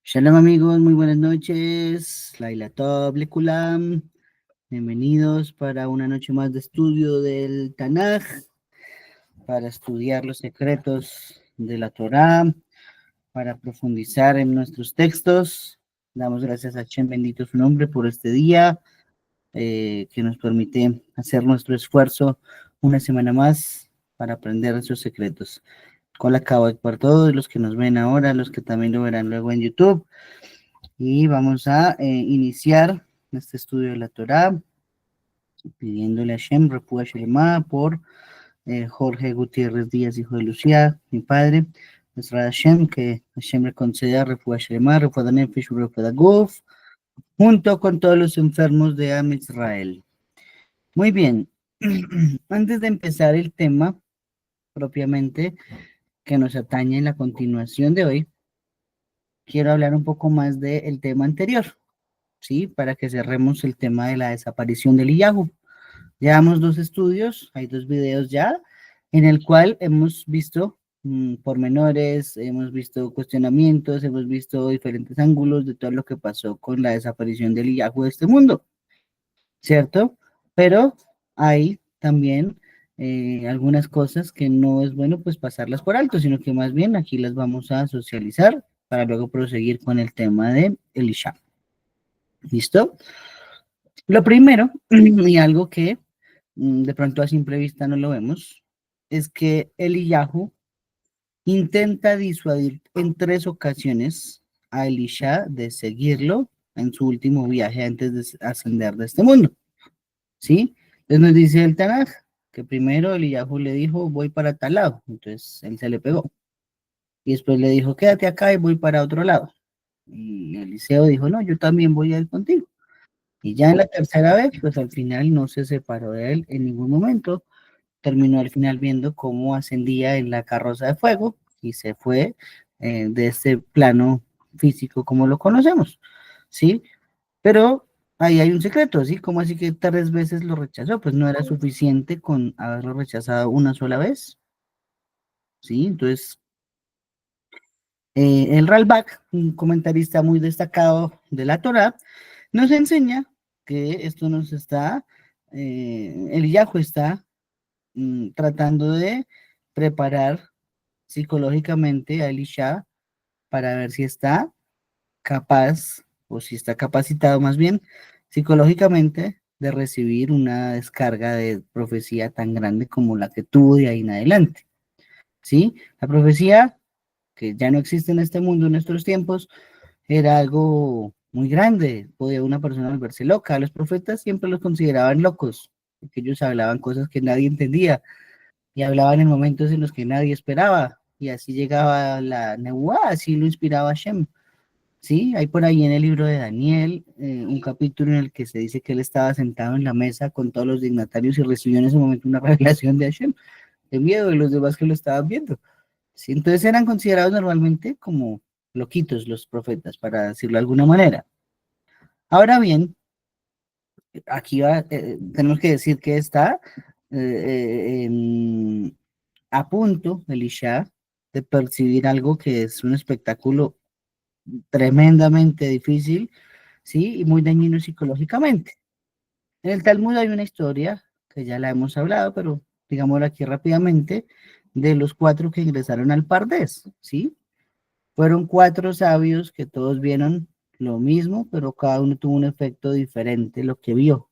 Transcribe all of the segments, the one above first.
Shalom amigos, muy buenas noches. Laila Tov Lekulam. Bienvenidos para una noche más de estudio del Tanaj, para estudiar los secretos de la Torá, para profundizar en nuestros textos. Damos gracias a Shem, bendito su nombre, por este día que nos permite hacer nuestro esfuerzo una semana más para aprender esos secretos. Con la cabo por todos los que nos ven ahora, los que también lo verán luego en YouTube. Y vamos a iniciar este estudio de la Torá, pidiéndole a Shem, Refuah Shelema, por Jorge Gutiérrez Díaz, hijo de Lucía, mi padre. Nuestra Hashem, que Hashem le conceda Refuah Shelema, Refuah Nefesh, Refuah Guf, junto con todos los enfermos de Am Israel. Muy bien, antes de empezar el tema propiamente que nos atañe en la continuación de hoy, quiero hablar un poco más del tema anterior. ¿Sí? Para que cerremos el tema de la desaparición del Yahoo. Llevamos dos estudios, hay dos videos ya, en el cual hemos visto pormenores, hemos visto cuestionamientos, hemos visto diferentes ángulos de todo lo que pasó con la desaparición del Yahoo de este mundo, ¿cierto? Pero hay también algunas cosas que no es bueno pues pasarlas por alto, sino que más bien aquí las vamos a socializar para luego proseguir con el tema de Elisha. ¿Listo? Lo primero, y algo que de pronto a simple vista no lo vemos, es que Eliyahu intenta disuadir en 3 ocasiones a Elisha de seguirlo en su último viaje antes de ascender de este mundo, ¿sí? Entonces nos dice el Tanaj que primero Eliyahu le dijo, voy para tal lado, entonces él se le pegó. Y después le dijo, quédate acá y voy para otro lado. Y Eliseo dijo, no, yo también voy a ir contigo. Y ya en la tercera vez, pues al final no se separó de él en ningún momento. Terminó al final viendo cómo ascendía en la carroza de fuego y se fue de este plano físico como lo conocemos, ¿sí? Pero ahí hay un secreto, ¿sí? ¿Cómo así que 3 veces lo rechazó? Pues no era suficiente con haberlo rechazado una sola vez, ¿sí? Entonces, el Ralbag, un comentarista muy destacado de la Torá, nos enseña que esto nos está, el Yahweh está tratando de preparar psicológicamente a Elisha para ver si está capaz o si está capacitado más bien psicológicamente de recibir una descarga de profecía tan grande como la que tuvo de ahí en adelante. ¿Sí? La profecía que ya no existe en este mundo en nuestros tiempos era algo muy grande, podía una persona volverse loca. Los profetas siempre los consideraban locos, porque ellos hablaban cosas que nadie entendía y hablaban en momentos en los que nadie esperaba, y así llegaba la Nebuá, así lo inspiraba Hashem. Sí, hay por ahí en el libro de Daniel un capítulo en el que se dice que él estaba sentado en la mesa con todos los dignatarios y recibió en ese momento una revelación de Hashem, de miedo de los demás que lo estaban viendo. Sí, entonces eran considerados normalmente como loquitos los profetas, para decirlo de alguna manera. Ahora bien, aquí tenemos que decir que está a punto, Elisha, de percibir algo que es un espectáculo tremendamente difícil, ¿sí? Y muy dañino psicológicamente. En el Talmud hay una historia, que ya la hemos hablado, pero digámoslo aquí rápidamente, de los 4 que ingresaron al Pardés, ¿sí? Fueron 4 sabios que todos vieron lo mismo, pero cada uno tuvo un efecto diferente lo que vio.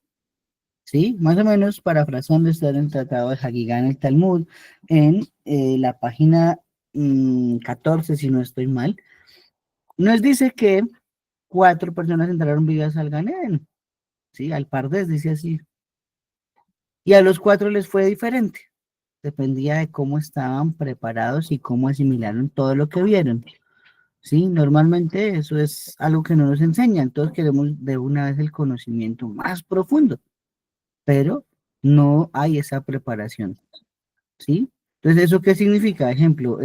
¿Sí? Más o menos parafraseando está en el Tratado de Hagigá en el Talmud, en la página 14, si no estoy mal, nos dice que 4 personas entraron vivas al Ganén, ¿sí? Al Pardés, dice así. Y a los 4 les fue diferente. Dependía de cómo estaban preparados y cómo asimilaron todo lo que vieron. Sí, normalmente eso es algo que no nos enseñan. Todos queremos de una vez el conocimiento más profundo, pero no hay esa preparación. ¿Sí? Entonces, ¿eso qué significa? Ejemplo,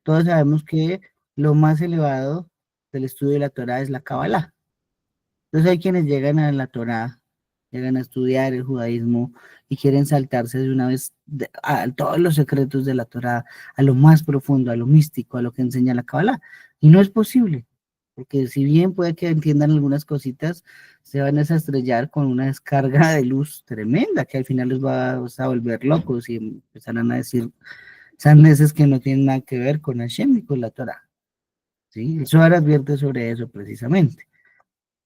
todos sabemos que lo más elevado del estudio de la Torah es la Kabbalah. Entonces hay quienes llegan a la Torah, llegan a estudiar el judaísmo y quieren saltarse de una vez a todos los secretos de la Torah, a lo más profundo, a lo místico, a lo que enseña la Kabbalah. Y no es posible. porque si bien puede que entiendan algunas cositas, se van a estrellar con una descarga de luz tremenda que al final los va a volver locos y empezarán a decir sandeces que no tienen nada que ver con Hashem y con la Torah. ¿Sí? El Zohar advierte sobre eso precisamente.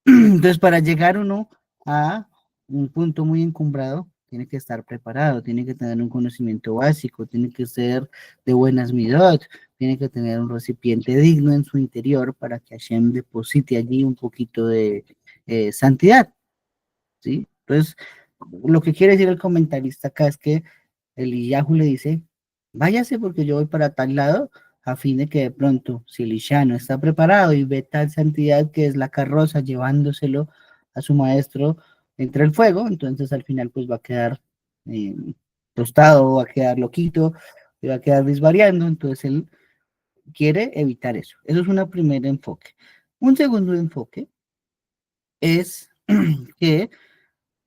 Entonces, para llegar uno a un punto muy encumbrado, tiene que estar preparado, tiene que tener un conocimiento básico, tiene que ser de buenas midot, tiene que tener un recipiente digno en su interior para que Hashem deposite allí un poquito de santidad, ¿sí? Entonces, lo que quiere decir el comentarista acá es que Eliyahu le dice, váyase porque yo voy para tal lado, a fin de que de pronto, si Elisha no está preparado y ve tal santidad que es la carroza llevándoselo a su maestro entre el fuego, entonces al final pues va a quedar eh, tostado, va a quedar loquito, y va a quedar disvariando, entonces él quiere evitar eso. Eso es un primer enfoque. Un segundo enfoque es que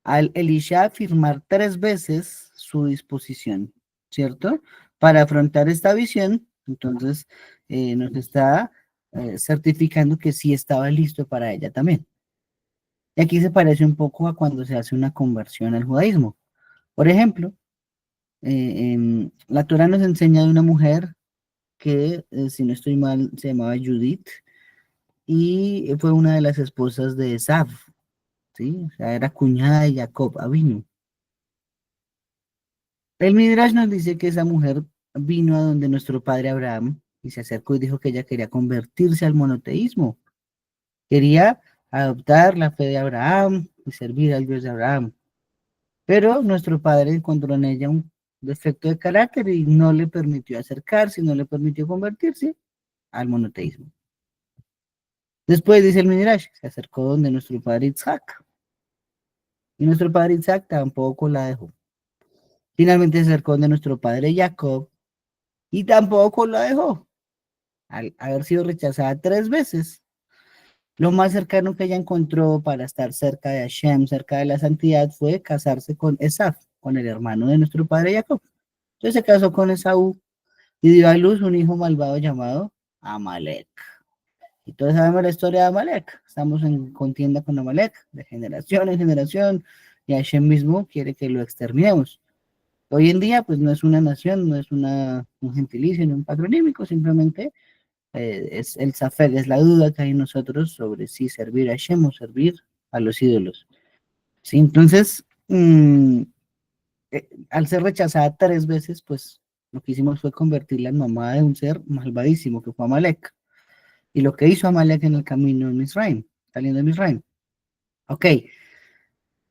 al Elisha afirmar 3 veces su disposición, ¿cierto? Para afrontar esta visión, entonces nos está certificando que sí estaba listo para ella también. Y aquí se parece un poco a cuando se hace una conversión al judaísmo. Por ejemplo, la Torah nos enseña de una mujer que, si no estoy mal, se llamaba Judith y fue una de las esposas de Esav, ¿sí? O sea, era cuñada de Jacob, Avinu. El Midrash nos dice que esa mujer vino a donde nuestro padre Abraham y se acercó y dijo que ella quería convertirse al monoteísmo, quería adoptar la fe de Abraham y servir al Dios de Abraham. Pero nuestro padre encontró en ella un defecto de carácter y no le permitió acercarse, no le permitió convertirse al monoteísmo. Después, dice el Midrash, se acercó donde nuestro padre Isaac y nuestro padre Isaac tampoco la dejó. Finalmente se acercó donde nuestro padre Jacob y tampoco la dejó. Al haber sido rechazada 3 veces. Lo más cercano que ella encontró para estar cerca de Hashem, cerca de la santidad, fue casarse con Esaf, con el hermano de nuestro padre Jacob. Entonces se casó con Esaú y dio a luz un hijo malvado llamado Amalek. Y todos sabemos la historia de Amalek. Estamos en contienda con Amalek, de generación en generación, y Hashem mismo quiere que lo exterminemos. Hoy en día, pues no es una nación, no es un gentilicio, ni un patronímico, simplemente es el zafel, es la duda que hay en nosotros sobre si servir a Hashem o servir a los ídolos. ¿Sí? Entonces, al ser rechazada 3 veces, pues lo que hicimos fue convertirla en mamá de un ser malvadísimo que fue Amalek. Y lo que hizo Amalek en el camino en Misraim, saliendo de Misraim. Ok,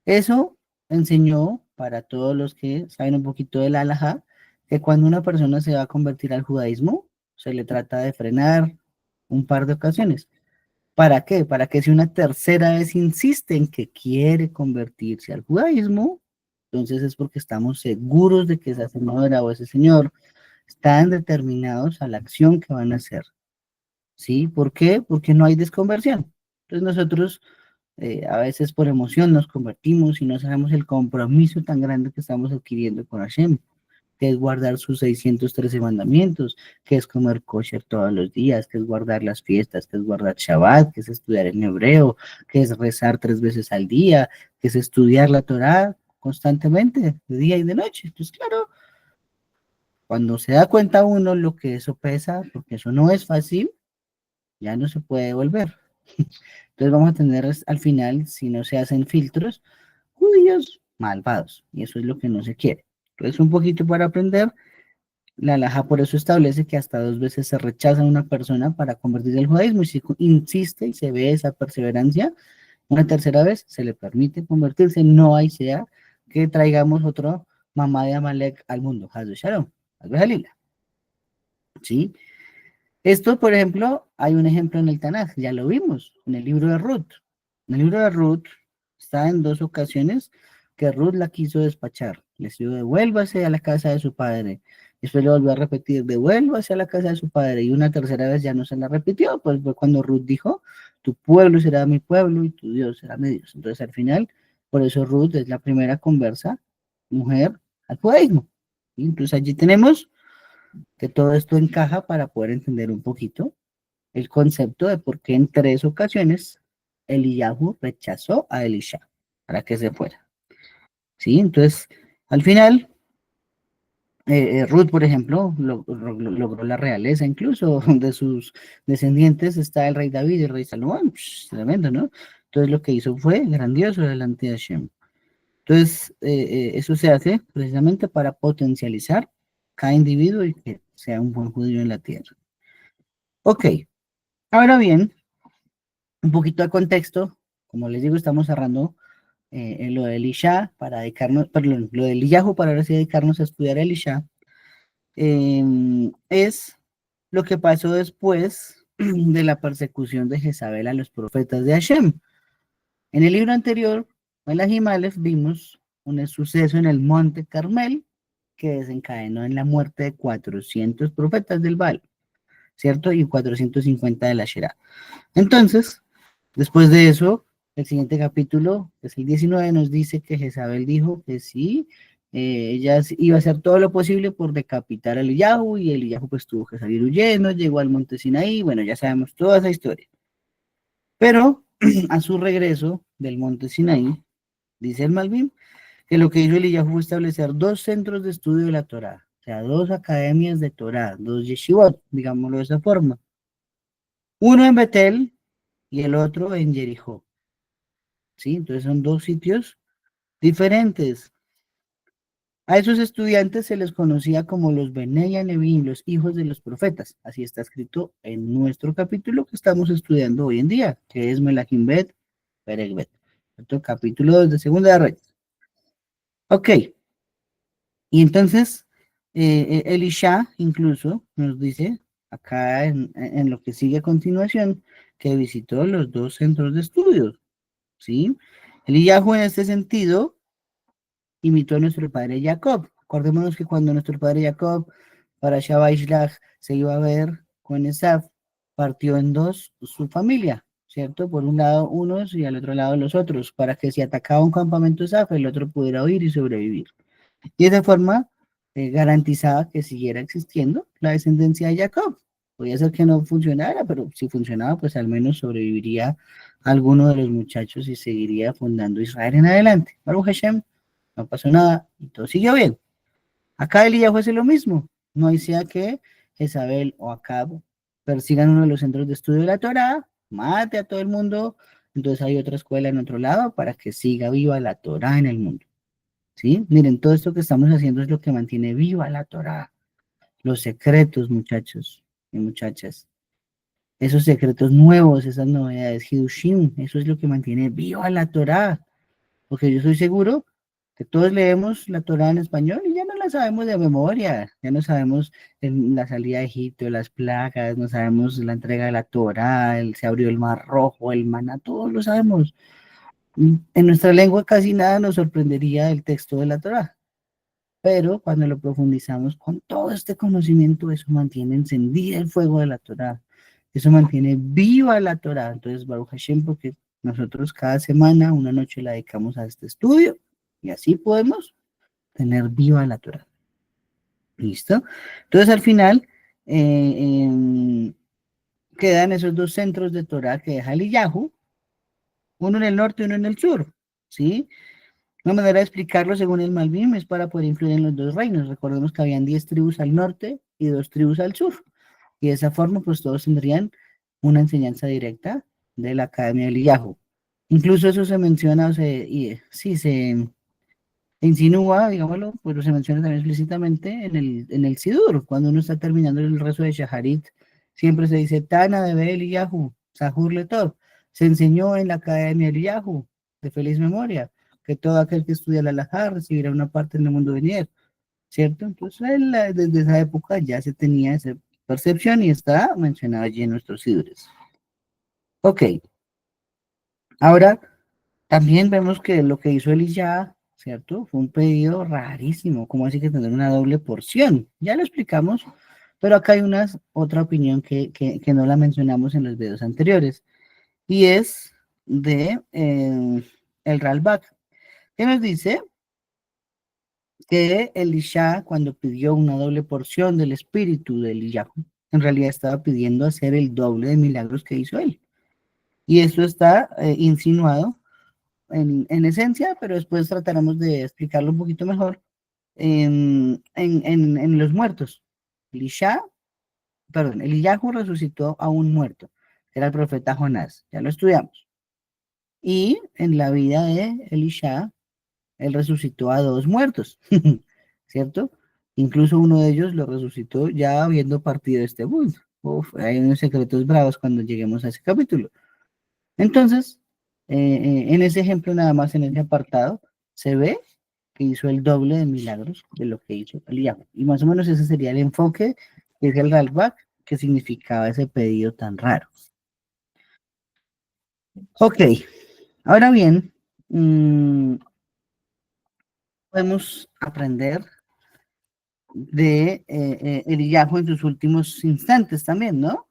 eso enseñó para todos los que saben un poquito del halajá, que cuando una persona se va a convertir al judaísmo, se le trata de frenar un par de ocasiones. ¿Para qué? Para que si una tercera vez insiste en que quiere convertirse al judaísmo, entonces es porque estamos seguros de que esa señora o ese señor están determinados a la acción que van a hacer. ¿Sí? ¿Por qué? Porque no hay desconversión. Entonces nosotros a veces por emoción nos convertimos y no sabemos el compromiso tan grande que estamos adquiriendo con Hashem, que es guardar sus 613 mandamientos, que es comer kosher todos los días, que es guardar las fiestas, que es guardar Shabbat, que es estudiar en hebreo, que es rezar 3 veces al día, que es estudiar la Torá constantemente, de día y de noche. Entonces, claro, cuando se da cuenta uno lo que eso pesa, porque eso no es fácil, ya no se puede volver. Entonces vamos a tener al final, si no se hacen filtros, judíos malvados, y eso es lo que no se quiere. Entonces, un poquito para aprender. La alhaja por eso establece que hasta 2 veces se rechaza a una persona para convertirse al judaísmo y si insiste y se ve esa perseverancia, una tercera vez se le permite convertirse. No hay sea que traigamos otro mamá de Amalek al mundo. Haz de Shalom, haz de Jalila. ¿Sí? Esto, por ejemplo, hay un ejemplo en el Tanaj, ya lo vimos, en el libro de Ruth. En el libro de Ruth está en 2 ocasiones que Ruth la quiso despachar. Le dijo, devuélvase a la casa de su padre. Después le volvió a repetir, devuélvase a la casa de su padre. Y una tercera vez ya no se la repitió, pues fue cuando Ruth dijo, tu pueblo será mi pueblo y tu Dios será mi Dios. Entonces al final, por eso Ruth es la primera conversa mujer al judaísmo. Y entonces allí tenemos que todo esto encaja para poder entender un poquito el concepto de por qué en 3 ocasiones Eliyahu rechazó a Elisha para que se fuera. ¿Sí? Entonces, al final, Ruth, por ejemplo, logró la realeza, incluso de sus descendientes está el rey David y el rey Salomón. Tremendo, ¿no? Entonces, lo que hizo fue grandioso delante de Hashem. Entonces, eso se hace precisamente para potencializar cada individuo y que sea un buen judío en la tierra. Ok, ahora bien, un poquito de contexto. Como les digo, estamos cerrando en lo de Elisha para dedicarnos, perdón, lo de Eliyahu para ahora sí dedicarnos a estudiar a Elisha. Es lo que pasó después de la persecución de Jezabel a los profetas de Hashem. En el libro anterior, Melahim Aleph, vimos un suceso en el monte Carmel que desencadenó en la muerte de 400 profetas del Baal, ¿cierto? Y 450 de la Shera. Entonces, después de eso, el siguiente capítulo, que es el 19, nos dice que Jezabel dijo que sí, ella iba a hacer todo lo posible por decapitar a Eliyahu, y Eliyahu pues tuvo que salir huyendo, llegó al monte Sinaí, bueno, ya sabemos toda esa historia. Pero a su regreso del monte Sinaí, dice el Malvin, que lo que hizo Eliyahu fue establecer 2 centros de estudio de la Torá, o sea, 2 academias de Torá, 2 yeshivot, digámoslo de esa forma. Uno en Betel y el otro en Jericó. ¿Sí? Entonces son 2 sitios diferentes. A esos estudiantes se les conocía como los Benei Nevi'im, los hijos de los profetas. Así está escrito en nuestro capítulo que estamos estudiando hoy en día, que es Melahim Bet, Perek Bet. ¿Cierto? Capítulo 2 de Segunda de Reyes. Ok, y entonces Elisha incluso nos dice acá en lo que sigue a continuación que visitó los 2 centros de estudios, ¿sí? Eliyahu en este sentido imitó a nuestro padre Jacob. Acordémonos que cuando nuestro padre Jacob, para Shabbat se iba a ver con Esaf, partió en dos su familia, ¿cierto? Por un lado unos y al otro lado los otros, para que si atacaba un campamento Esaf, el otro pudiera huir y sobrevivir. Y de esa forma garantizaba que siguiera existiendo la descendencia de Jacob. Podía ser que no funcionara, pero si funcionaba, pues al menos sobreviviría alguno de los muchachos y seguiría fundando Israel en adelante. Baruch Hashem, no pasó nada y todo siguió bien. Acá Elías hace lo mismo. No hay sea que Jezabel o Acab persigan uno de los centros de estudio de la Torá, mate a todo el mundo, entonces hay otra escuela en otro lado para que siga viva la Torá en el mundo. ¿Sí? Miren, todo esto que estamos haciendo es lo que mantiene viva la Torá. Los secretos, muchachos y muchachas. Esos secretos nuevos, esas novedades, Hidushim, eso es lo que mantiene viva la Torá. Porque yo soy seguro que todos leemos la Torá en español y ya no la sabemos de memoria, ya no sabemos la salida de Egipto, las plagas, no sabemos la entrega de la Torá, se abrió el Mar Rojo, el maná, todos lo sabemos. En nuestra lengua casi nada nos sorprendería del texto de la Torá, pero cuando lo profundizamos con todo este conocimiento, eso mantiene encendida el fuego de la Torá, eso mantiene viva la Torá. Entonces, Baruch Hashem, porque nosotros cada semana, una noche la dedicamos a este estudio, y así podemos tener viva la Torá. ¿Listo? Entonces, al final, quedan esos 2 centros de Torá que deja Eliyahu, uno en el norte y uno en el sur, ¿sí? Una manera de explicarlo según el Malvim es para poder influir en los 2 reinos. Recordemos que habían 10 tribus al norte y 2 tribus al sur. Y de esa forma, pues todos tendrían una enseñanza directa de la Academia de Eliyahu. Incluso eso se menciona, sí, se insinúa, digámoslo, pero se menciona también explícitamente en el Sidur. Cuando uno está terminando el rezo de Shaharit, siempre se dice, Tana de Eliyahu, Sahur Letov, se enseñó en la Academia de Eliyahu, de feliz memoria, que todo aquel que estudia la halajá recibirá una parte en el mundo venidero, ¿cierto? Entonces, desde esa época ya se tenía esa percepción y está mencionado allí en nuestros Sidures. Ok, ahora también vemos que lo que hizo Elisha, ¿cierto? Fue un pedido rarísimo, como así que tener una doble porción. Ya lo explicamos, pero acá hay otra opinión que no la mencionamos en los videos anteriores, y es de el Ralbak, que nos dice que Elisha, cuando pidió una doble porción del espíritu de Eliyahu, en realidad estaba pidiendo hacer el doble de milagros que hizo él. Y esto está insinuado en esencia, pero después trataremos de explicarlo un poquito mejor en los muertos. Elisha, perdón, Eliyahu resucitó a un muerto, era el profeta Jonás, ya lo estudiamos. Y en la vida de Elisha, él resucitó a dos muertos, ¿cierto? Incluso uno de ellos lo resucitó ya habiendo partido este mundo. Uf, hay unos secretos bravos cuando lleguemos a ese capítulo. Entonces, en ese ejemplo, nada más en ese apartado, se ve que hizo el doble de milagros de lo que hizo Eliyahu. Y más o menos ese sería el enfoque, que es el Ralbag, que significaba ese pedido tan raro. Ok, ahora bien, podemos aprender de Eliyahu en sus últimos instantes también, ¿no?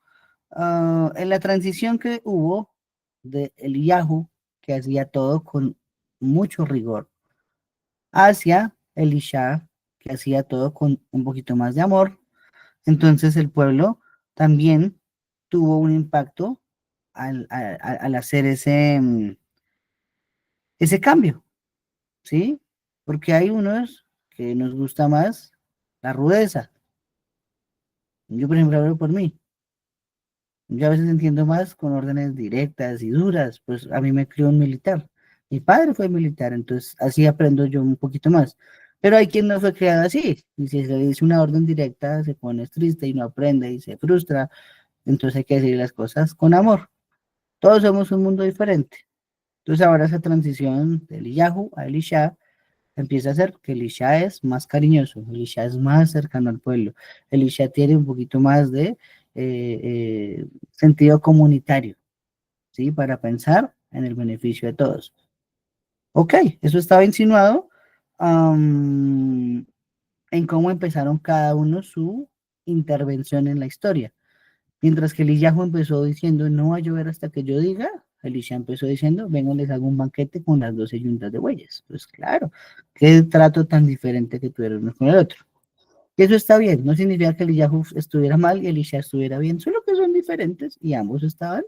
En la transición que hubo de Eliyahu, que hacía todo con mucho rigor, hacia Elisha, que hacía todo con un poquito más de amor, entonces el pueblo también tuvo un impacto al hacer ese cambio, ¿sí? Porque hay unos que nos gusta más la rudeza. Yo, por ejemplo, hablo por mí. Yo a veces entiendo más con órdenes directas y duras, pues a mí me crió un militar. Mi padre fue militar, entonces así aprendo yo un poquito más. Pero hay quien no fue criado así, y si se le dice una orden directa, se pone triste y no aprende y se frustra, entonces hay que decir las cosas con amor. Todos somos un mundo diferente. Entonces ahora esa transición de Eliyahu a Elisha empieza a ser que Elisha es más cariñoso, Elisha es más cercano al pueblo, Elisha tiene un poquito más de sentido comunitario, ¿sí? Para pensar en el beneficio de todos. Ok, eso estaba insinuado en cómo empezaron cada uno su intervención en la historia. Mientras que Eliyahu empezó diciendo, no va a llover hasta que yo diga, Elisha empezó diciendo, vengo, les hago un banquete con las 12 yuntas de bueyes. Pues claro, qué trato tan diferente que tuvieron uno con el otro. Y eso está bien, no significa que Eliyahu estuviera mal y Elisha estuviera bien, solo que son diferentes y ambos estaban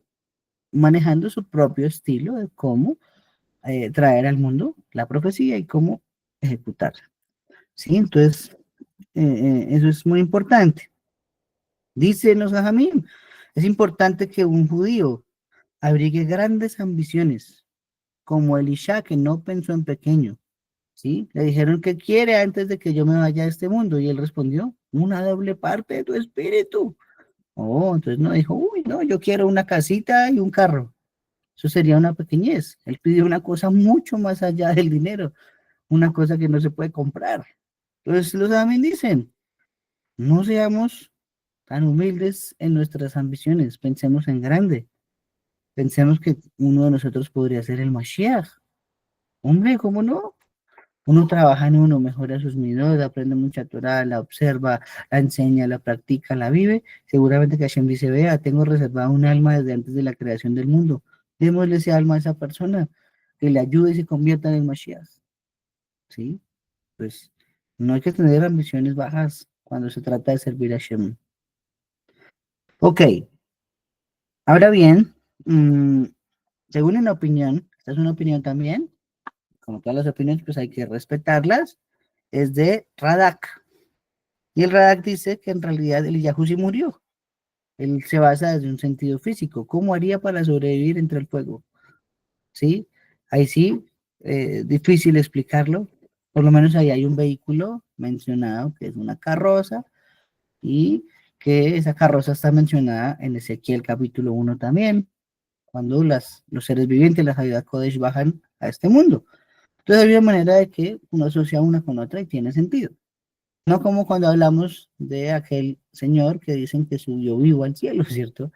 manejando su propio estilo de cómo traer al mundo la profecía y cómo ejecutarla. ¿Sí? Entonces, eso es muy importante. Dice los Jajamim, es importante que un judío abrigue grandes ambiciones, como Elisha, que no pensó en pequeño, ¿sí? Le dijeron que quiere antes de que yo me vaya a este mundo, y él respondió, una doble parte de tu espíritu. Oh, entonces no dijo, uy, no, yo quiero una casita y un carro. Eso sería una pequeñez. Él pidió una cosa mucho más allá del dinero, una cosa que no se puede comprar. Entonces los también dicen, no seamos tan humildes en nuestras ambiciones, pensemos en grande. Pensemos que uno de nosotros podría ser el Mashiach. Hombre, ¿cómo no? Uno trabaja en uno, mejora sus midot, aprende mucha Torah, la observa, la enseña, la practica, la vive. Seguramente que Hashem dice, vea, tengo reservado un alma desde antes de la creación del mundo. Démosle ese alma a esa persona, que le ayude y se convierta en el Mashiach. ¿Sí? Pues no hay que tener ambiciones bajas cuando se trata de servir a Hashem. Ok, ahora bien, según una opinión, esta es una opinión también, como todas las opiniones, pues hay que respetarlas, es de Radak. Y el Radak dice que en realidad Eliyahu sí murió. Él se basa desde un sentido físico. ¿Cómo haría para sobrevivir entre el fuego? ¿Sí? Ahí sí, difícil explicarlo. Por lo menos ahí hay un vehículo mencionado que es una carroza y que esa carroza está mencionada en Ezequiel capítulo 1 también, cuando los seres vivientes, las Hagigat Kodesh, bajan a este mundo. Entonces hay una manera de que uno asocia una con otra y tiene sentido. No como cuando hablamos de aquel señor que dicen que subió vivo al cielo, ¿cierto?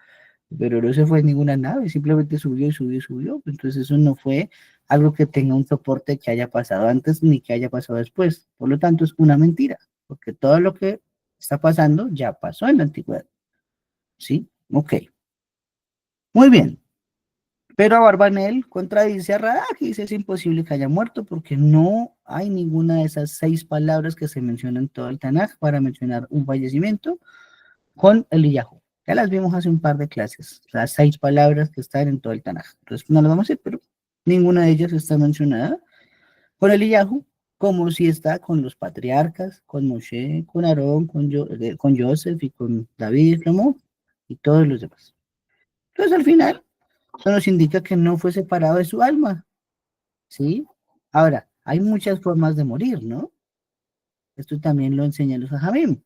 Pero no se fue en ninguna nave, simplemente subió y subió y subió. Entonces eso no fue algo que tenga un soporte que haya pasado antes ni que haya pasado después. Por lo tanto, es una mentira, porque todo lo que está pasando ya pasó en la antigüedad. ¿Sí? Ok. Muy bien. Pero Abarbanel contradice a Radak y dice es imposible que haya muerto porque no hay ninguna de esas 6 palabras que se mencionan en todo el Tanaj para mencionar un fallecimiento. con Eliyahu. Ya las vimos hace un par de clases, las 6 palabras que están en todo el Tanaj. Entonces no las vamos a decir, pero ninguna de ellas está mencionada con Eliyahu, como si está con los patriarcas, con Moshe, con Aarón, con Joseph y con David y Shlomo y todos los demás. Entonces al final, eso nos indica que no fue separado de su alma, ¿sí? Ahora, hay muchas formas de morir, ¿no? Esto también lo enseñan los Jajamim.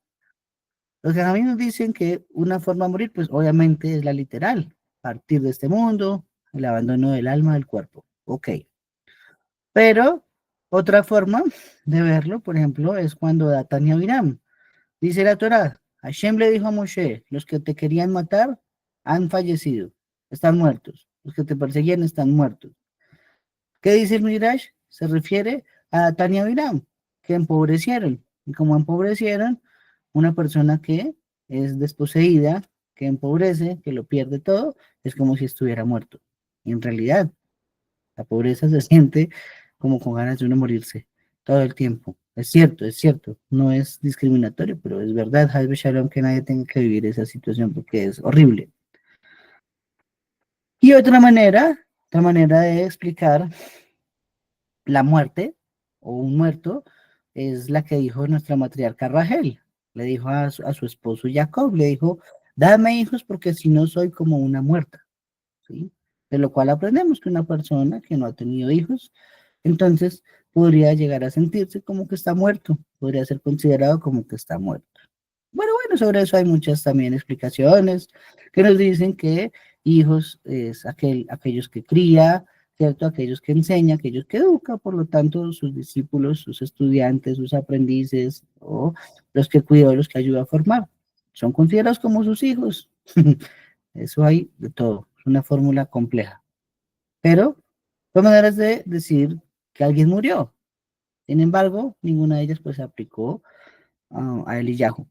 Los Jajamim nos dicen que una forma de morir, pues obviamente es la literal, partir de este mundo, el abandono del alma del cuerpo. Ok. Pero otra forma de verlo, por ejemplo, es cuando Datán y Abiram. Dice la Torá, Hashem le dijo a Moshe, los que te querían matar han fallecido, están muertos. Los que te perseguían están muertos. ¿Qué dice el Midrash? Se refiere a Datán y Abiram, que empobrecieron. Y como empobrecieron, una persona que es desposeída, que empobrece, que lo pierde todo, es como si estuviera muerto. Y en realidad, la pobreza se siente como con ganas de uno morirse todo el tiempo. Es cierto, no es discriminatorio, pero es verdad, Hazbe Shalom, que nadie tenga que vivir esa situación porque es horrible. Y otra manera de explicar la muerte o un muerto es la que dijo nuestra matriarca Rachel. Le dijo a su esposo Jacob, le dijo, dame hijos porque si no soy como una muerta. ¿Sí? De lo cual aprendemos que una persona que no ha tenido hijos, entonces podría llegar a sentirse como que está muerto, podría ser considerado como que está muerto. Bueno, sobre eso hay muchas también explicaciones que nos dicen que hijos es aquellos que cría, ¿cierto? Aquellos que enseña, aquellos que educa, por lo tanto, sus discípulos, sus estudiantes, sus aprendices, o los que cuidó, los que ayuda a formar, son considerados como sus hijos. Eso hay de todo, es una fórmula compleja. Pero son maneras de decir que alguien murió. Sin embargo, ninguna de ellas pues se aplicó a Eliyahu.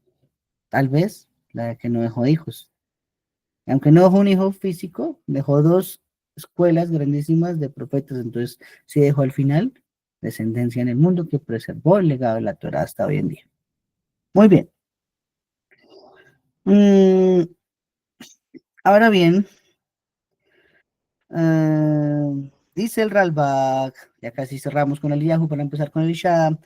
Tal vez la de que no dejó hijos. Aunque no dejó un hijo físico, dejó dos escuelas grandísimas de profetas. Entonces, sí dejó al final descendencia en el mundo que preservó el legado de la Torah hasta hoy en día. Muy bien. Mm, ahora bien, dice el Ralbag, ya casi cerramos con el Yahoo para empezar con el Isha,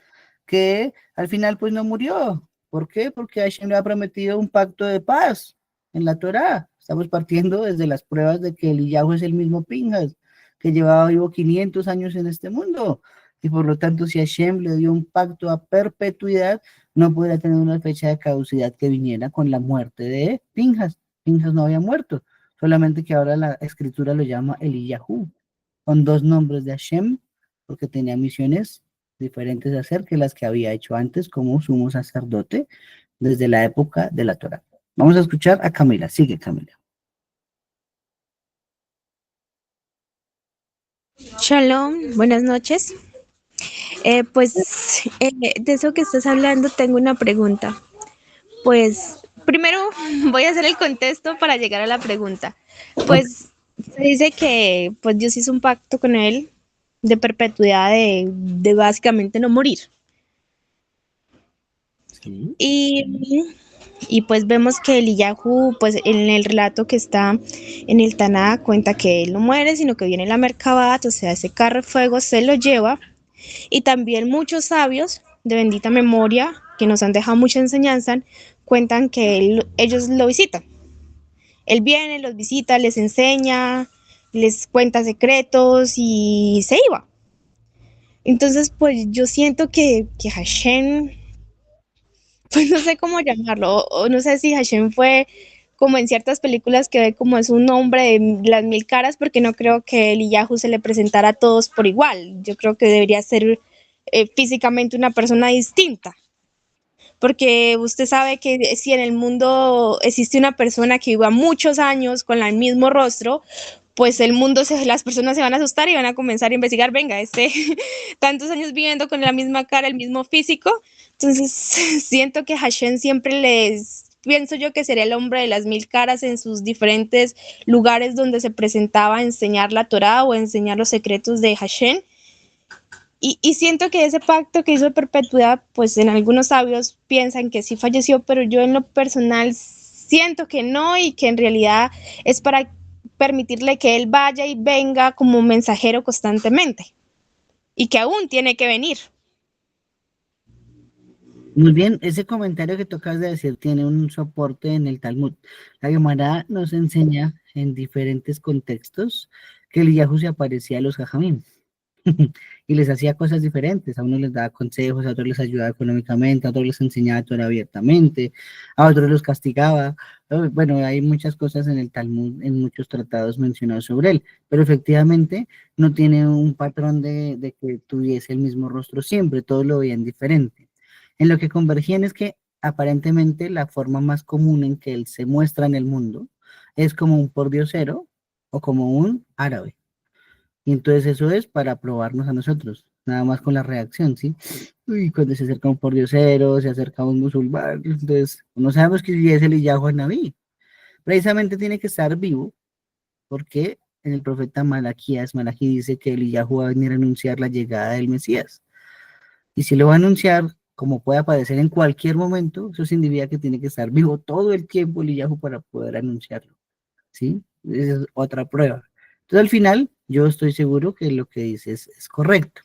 que al final pues no murió. ¿Por qué? Porque Hashem le ha prometido un pacto de paz en la Torá. Estamos partiendo desde las pruebas de que Eliyahu es el mismo Pinjas, que llevaba vivo 500 años en este mundo. Y por lo tanto, si Hashem le dio un pacto a perpetuidad, no podría tener una fecha de caducidad que viniera con la muerte de Pinjas. Pinjas no había muerto, solamente que ahora la escritura lo llama Eliyahu, con dos nombres de Hashem, porque tenía misiones diferentes de hacer que las que había hecho antes como sumo sacerdote desde la época de la Torá. Vamos a escuchar a Camila. Sigue, Camila. Shalom, buenas noches. De eso que estás hablando tengo una pregunta. Pues primero voy a hacer el contexto para llegar a la pregunta. Ok. Pues se dice que pues Dios hizo un pacto con él de perpetuidad de básicamente no morir. Sí. Y, y pues vemos que Eliyahu, pues en el relato que está en el Taná, cuenta que él no muere, sino que viene la Merkabat, o sea, ese carro de fuego se lo lleva. Y también muchos sabios de bendita memoria que nos han dejado mucha enseñanza cuentan que ellos lo visitan. Él viene, los visita, les enseña, les cuenta secretos y se iba. Entonces, pues yo siento que Hashem, pues no sé cómo llamarlo, o no sé si Hashem fue como en ciertas películas que ve como es un hombre de las mil caras, porque no creo que Eliyahu se le presentara a todos por igual. Yo creo que debería ser físicamente una persona distinta, porque usted sabe que si en el mundo existe una persona que viva muchos años con el mismo rostro, pues el mundo, las personas se van a asustar y van a comenzar a investigar, venga, tantos años viviendo con la misma cara, el mismo físico, entonces siento que Hashem siempre pienso yo que sería el hombre de las mil caras en sus diferentes lugares donde se presentaba a enseñar la Torah o a enseñar los secretos de Hashem. Y siento que ese pacto que hizo de perpetuidad, pues en algunos sabios piensan que sí falleció, pero yo en lo personal siento que no y que en realidad es para permitirle que él vaya y venga como mensajero constantemente y que aún tiene que venir. Muy bien, ese comentario que tocas de decir tiene un soporte en el Talmud. La Gemara nos enseña en diferentes contextos que Eliyahu se aparecía a los Jajamim y les hacía cosas diferentes. A unos les daba consejos, a otros les ayudaba económicamente, a otros les enseñaba Torah abiertamente, a otros los castigaba. Bueno, hay muchas cosas en el Talmud, en muchos tratados mencionados sobre él, pero efectivamente no tiene un patrón de que tuviese el mismo rostro siempre, todos lo veían diferente. En lo que convergían es que aparentemente la forma más común en que él se muestra en el mundo es como un pordiosero o como un árabe. Y entonces eso es para probarnos a nosotros, nada más con la reacción, ¿sí? Uy, cuando se acerca un pordiosero, se acerca un musulmán, entonces no sabemos que si es el Iyahu Naví. Precisamente tiene que estar vivo, porque en el profeta Malaquías, Malaquí dice que el Iyahu va a venir a anunciar la llegada del Mesías. Y si lo va a anunciar, como puede aparecer en cualquier momento, eso significa que tiene que estar vivo todo el tiempo el Iyahu para poder anunciarlo, ¿sí? Esa es otra prueba. Entonces, al final, yo estoy seguro que lo que dices es correcto.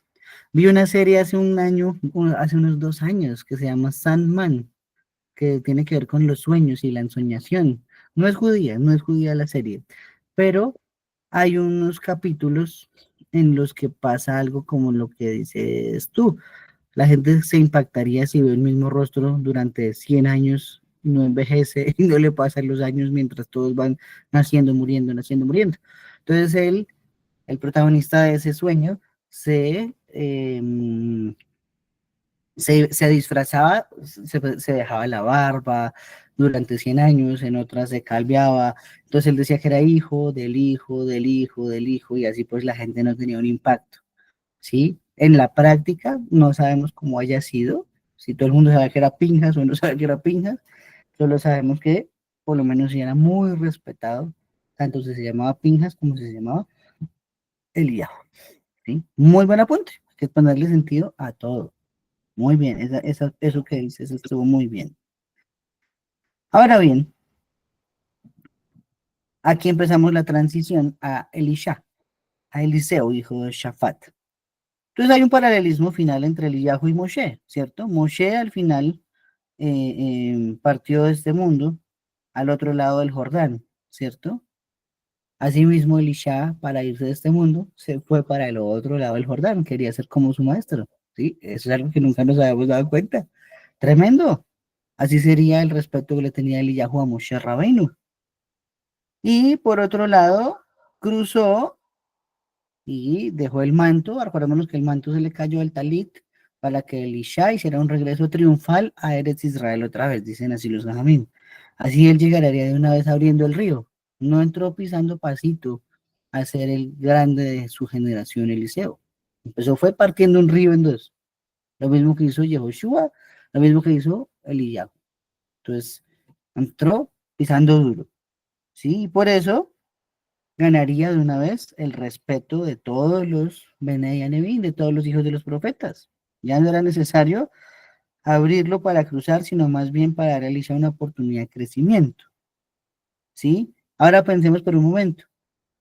Vi una serie hace un año, hace unos 2 años, que se llama Sandman, que tiene que ver con los sueños y la ensoñación. No es judía la serie, pero hay unos capítulos en los que pasa algo como lo que dices tú. La gente se impactaría si ve el mismo rostro durante 100 años, no envejece y no le pasan los años mientras todos van naciendo, muriendo, naciendo, muriendo. Entonces él, el protagonista de ese sueño, se disfrazaba, se dejaba la barba durante 100 años, en otras se calviaba. Entonces él decía que era hijo del hijo del hijo del hijo y así pues la gente no tenía un impacto. ¿Sí? En la práctica no sabemos cómo haya sido, si todo el mundo sabe que era Pinjas o no sabe que era Pinjas, solo sabemos que por lo menos sí era muy respetado, tanto si se llamaba Pinjas como si se llamaba Eliyahu, ¿sí? Muy buen apunte, que es para darle sentido a todo. Muy bien, eso que dices estuvo muy bien. Ahora bien, aquí empezamos la transición a Elisha, a Eliseo, hijo de Shafat. Entonces hay un paralelismo final entre Eliyahu y Moshe, ¿cierto? Moshe al final partió de este mundo al otro lado del Jordán, ¿cierto? Asimismo, Elisha, para irse de este mundo, se fue para el otro lado del Jordán, quería ser como su maestro, ¿sí? Eso es algo que nunca nos habíamos dado cuenta. Tremendo. Así sería el respeto que le tenía Eliyahu a Moshe Rabbeinu. Y por otro lado, cruzó y dejó el manto. Recordémonos que el manto se le cayó al talit para que Elisha hiciera un regreso triunfal a Eretz Israel otra vez, dicen así los Jajamín. Así él llegaría de una vez abriendo el río. No entró pisando pasito a ser el grande de su generación, Eliseo. Empezó fue partiendo un río en dos. Lo mismo que hizo Yehoshua, lo mismo que hizo Eliyahu. Entonces, entró pisando duro. Sí, y por eso ganaría de una vez el respeto de todos los Bene Yanevín, de todos los hijos de los profetas. Ya no era necesario abrirlo para cruzar, sino más bien para realizar una oportunidad de crecimiento. ¿Sí? Ahora pensemos por un momento.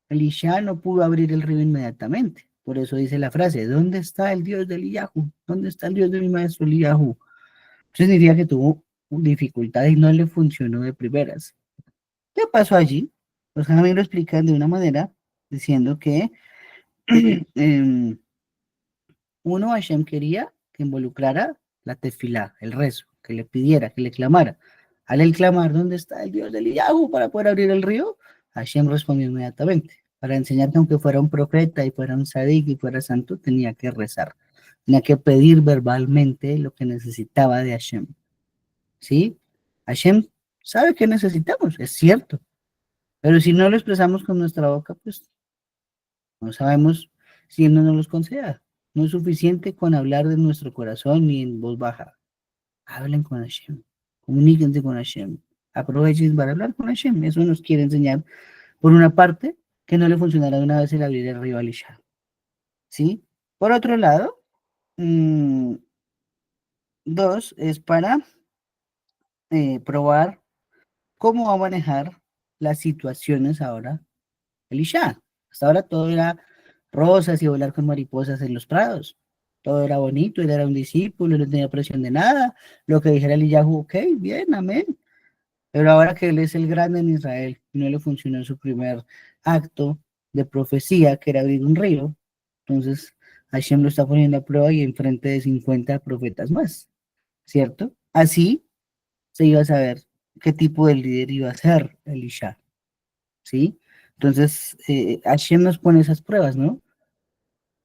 Elisha no pudo abrir el río inmediatamente. Por eso dice la frase, ¿dónde está el Dios de Eliyahu? ¿Dónde está el Dios de mi maestro Eliyahu? Eso significa que tuvo dificultad y no le funcionó de primeras. ¿Qué pasó allí? Los Jamí lo explican de una manera diciendo que uno, Hashem quería que involucrara la tefilá, el rezo, que le pidiera, que le clamara. Al él clamar, ¿dónde está el Dios del Yahoo para poder abrir el río? Hashem respondió inmediatamente. Para enseñar que aunque fuera un profeta y fuera un sadik y fuera santo, tenía que rezar. Tenía que pedir verbalmente lo que necesitaba de Hashem. ¿Sí? Hashem sabe que necesitamos, es cierto. Pero si no lo expresamos con nuestra boca, pues no sabemos si Él no nos los conceda. No es suficiente con hablar de nuestro corazón ni en voz baja. Hablen con Hashem. Comuníquense con Hashem. Aprovechen para hablar con Hashem. Eso nos quiere enseñar, por una parte, que no le funcionará de una vez el abrir el río Alisha. ¿Sí? Por otro lado, dos, es para probar ¿Cómo va a manejar las situaciones ahora Elisha? Hasta ahora todo era rosas y volar con mariposas en los prados. Todo era bonito, él era un discípulo, no tenía presión de nada. Lo que dijera Eliyahu, ok, bien, amén. Pero ahora que él es el grande en Israel y no le funcionó en su primer acto de profecía, que era abrir un río, entonces Hashem lo está poniendo a prueba y enfrente de 50 profetas más, ¿cierto? Así se iba a saber qué tipo de líder iba a ser Elisha, ¿sí? Entonces, Hashem nos pone esas pruebas, ¿no?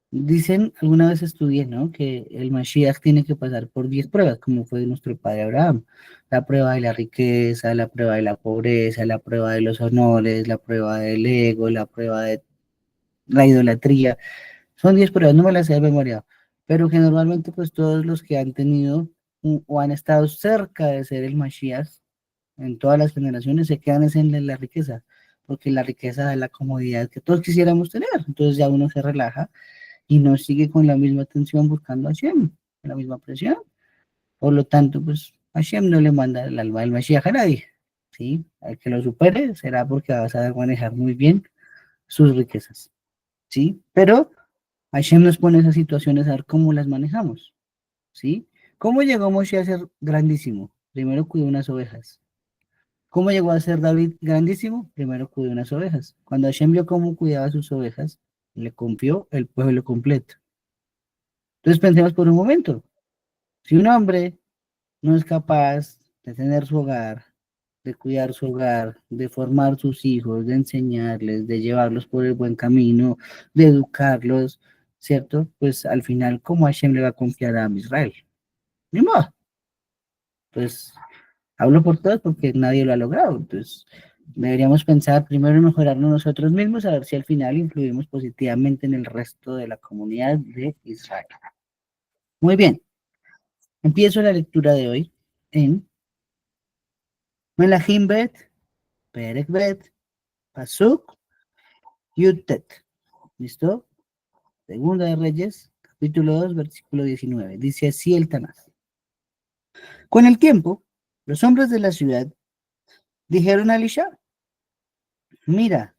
Dicen, alguna vez estudié, ¿no? Que el Mashiach tiene que pasar por 10 pruebas, como fue nuestro padre Abraham. La prueba de la riqueza, la prueba de la pobreza, la prueba de los honores, la prueba del ego, la prueba de la idolatría. Son 10 pruebas, no me las sé de memoria, pero que normalmente pues todos los que han tenido o han estado cerca de ser el Mashiach en todas las generaciones se quedan es en la riqueza, porque la riqueza da la comodidad que todos quisiéramos tener. Entonces ya uno se relaja y no sigue con la misma atención buscando a Hashem, con la misma presión. Por lo tanto, pues Hashem no le manda el alma del Mashiach a nadie, ¿sí? Al que lo supere será porque va a saber manejar muy bien sus riquezas, ¿sí? Pero Hashem nos pone esas situaciones a ver cómo las manejamos, ¿sí? ¿Cómo llegó Moshe a ser grandísimo? Primero cuidó unas ovejas. ¿Cómo llegó a ser David grandísimo? Primero cuidó unas ovejas. Cuando Hashem vio cómo cuidaba sus ovejas, le confió el pueblo completo. Entonces pensemos por un momento, si un hombre no es capaz de tener su hogar, de cuidar su hogar, de formar sus hijos, de enseñarles, de llevarlos por el buen camino, de educarlos, ¿cierto? Pues al final, ¿cómo Hashem le va a confiar a Israel? Ni modo. Pues hablo por todos porque nadie lo ha logrado. Entonces, deberíamos pensar primero en mejorarnos nosotros mismos, a ver si al final influimos positivamente en el resto de la comunidad de Israel. Muy bien, empiezo la lectura de hoy en Melahim Bet, Perek Bet, Pasuk, Yutet. ¿Listo? Segunda de Reyes, capítulo 2, versículo 19. Dice así el Tanaj. Con el tiempo, los hombres de la ciudad dijeron a Elisha, mira,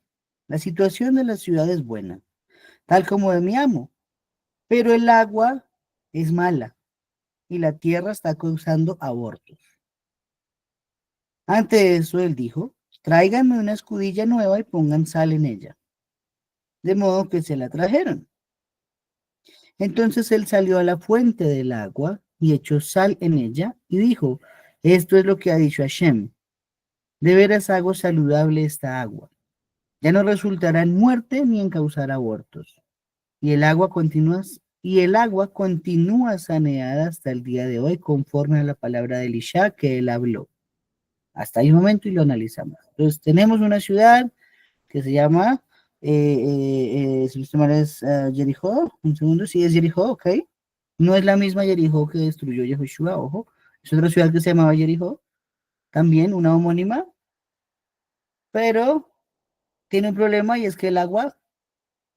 la situación de la ciudad es buena, tal como de mi amo, pero el agua es mala y la tierra está causando abortos. Ante eso él dijo, tráiganme una escudilla nueva y pongan sal en ella. De modo que se la trajeron. Entonces él salió a la fuente del agua y echó sal en ella y dijo, esto es lo que ha dicho Hashem, de veras hago saludable esta agua. Ya no resultará en muerte ni en causar abortos. Y el agua continúa saneada hasta el día de hoy, conforme a la palabra de Elisha que él habló. Hasta ahí un momento y lo analizamos. Entonces, tenemos una ciudad que se llama, si no estoy mal es Jericó, un segundo, sí es Jericó, ok. No es la misma Jericó que destruyó Yehoshua, ojo. Es otra ciudad que se llamaba Jericó, también una homónima, pero tiene un problema y es que el agua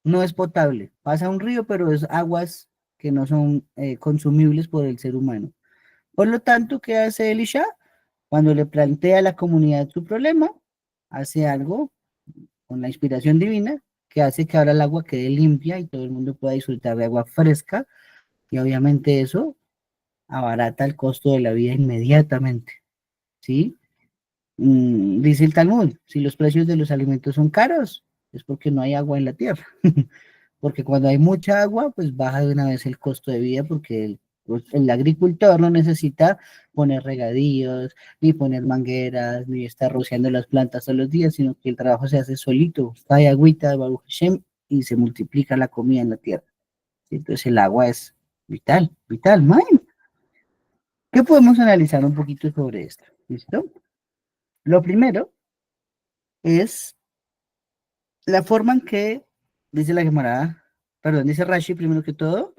no es potable. Pasa un río, pero es aguas que no son consumibles por el ser humano. Por lo tanto, ¿qué hace Elisha? Cuando le plantea a la comunidad su problema, hace algo con la inspiración divina que hace que ahora el agua quede limpia y todo el mundo pueda disfrutar de agua fresca y obviamente eso abarata el costo de la vida inmediatamente, ¿sí? Dice el Talmud, si los precios de los alimentos son caros, es porque no hay agua en la tierra. Porque cuando hay mucha agua, pues baja de una vez el costo de vida porque el agricultor no necesita poner regadíos, ni poner mangueras, ni estar rociando las plantas todos los días, sino que el trabajo se hace solito, cae agüita de Baruch Hashem y se multiplica la comida en la tierra. Entonces el agua es vital, vital, man. ¿Qué podemos analizar un poquito sobre esto? ¿Listo? Lo primero es la forma en que, dice la Gemara, perdón, dice Rashi primero que todo,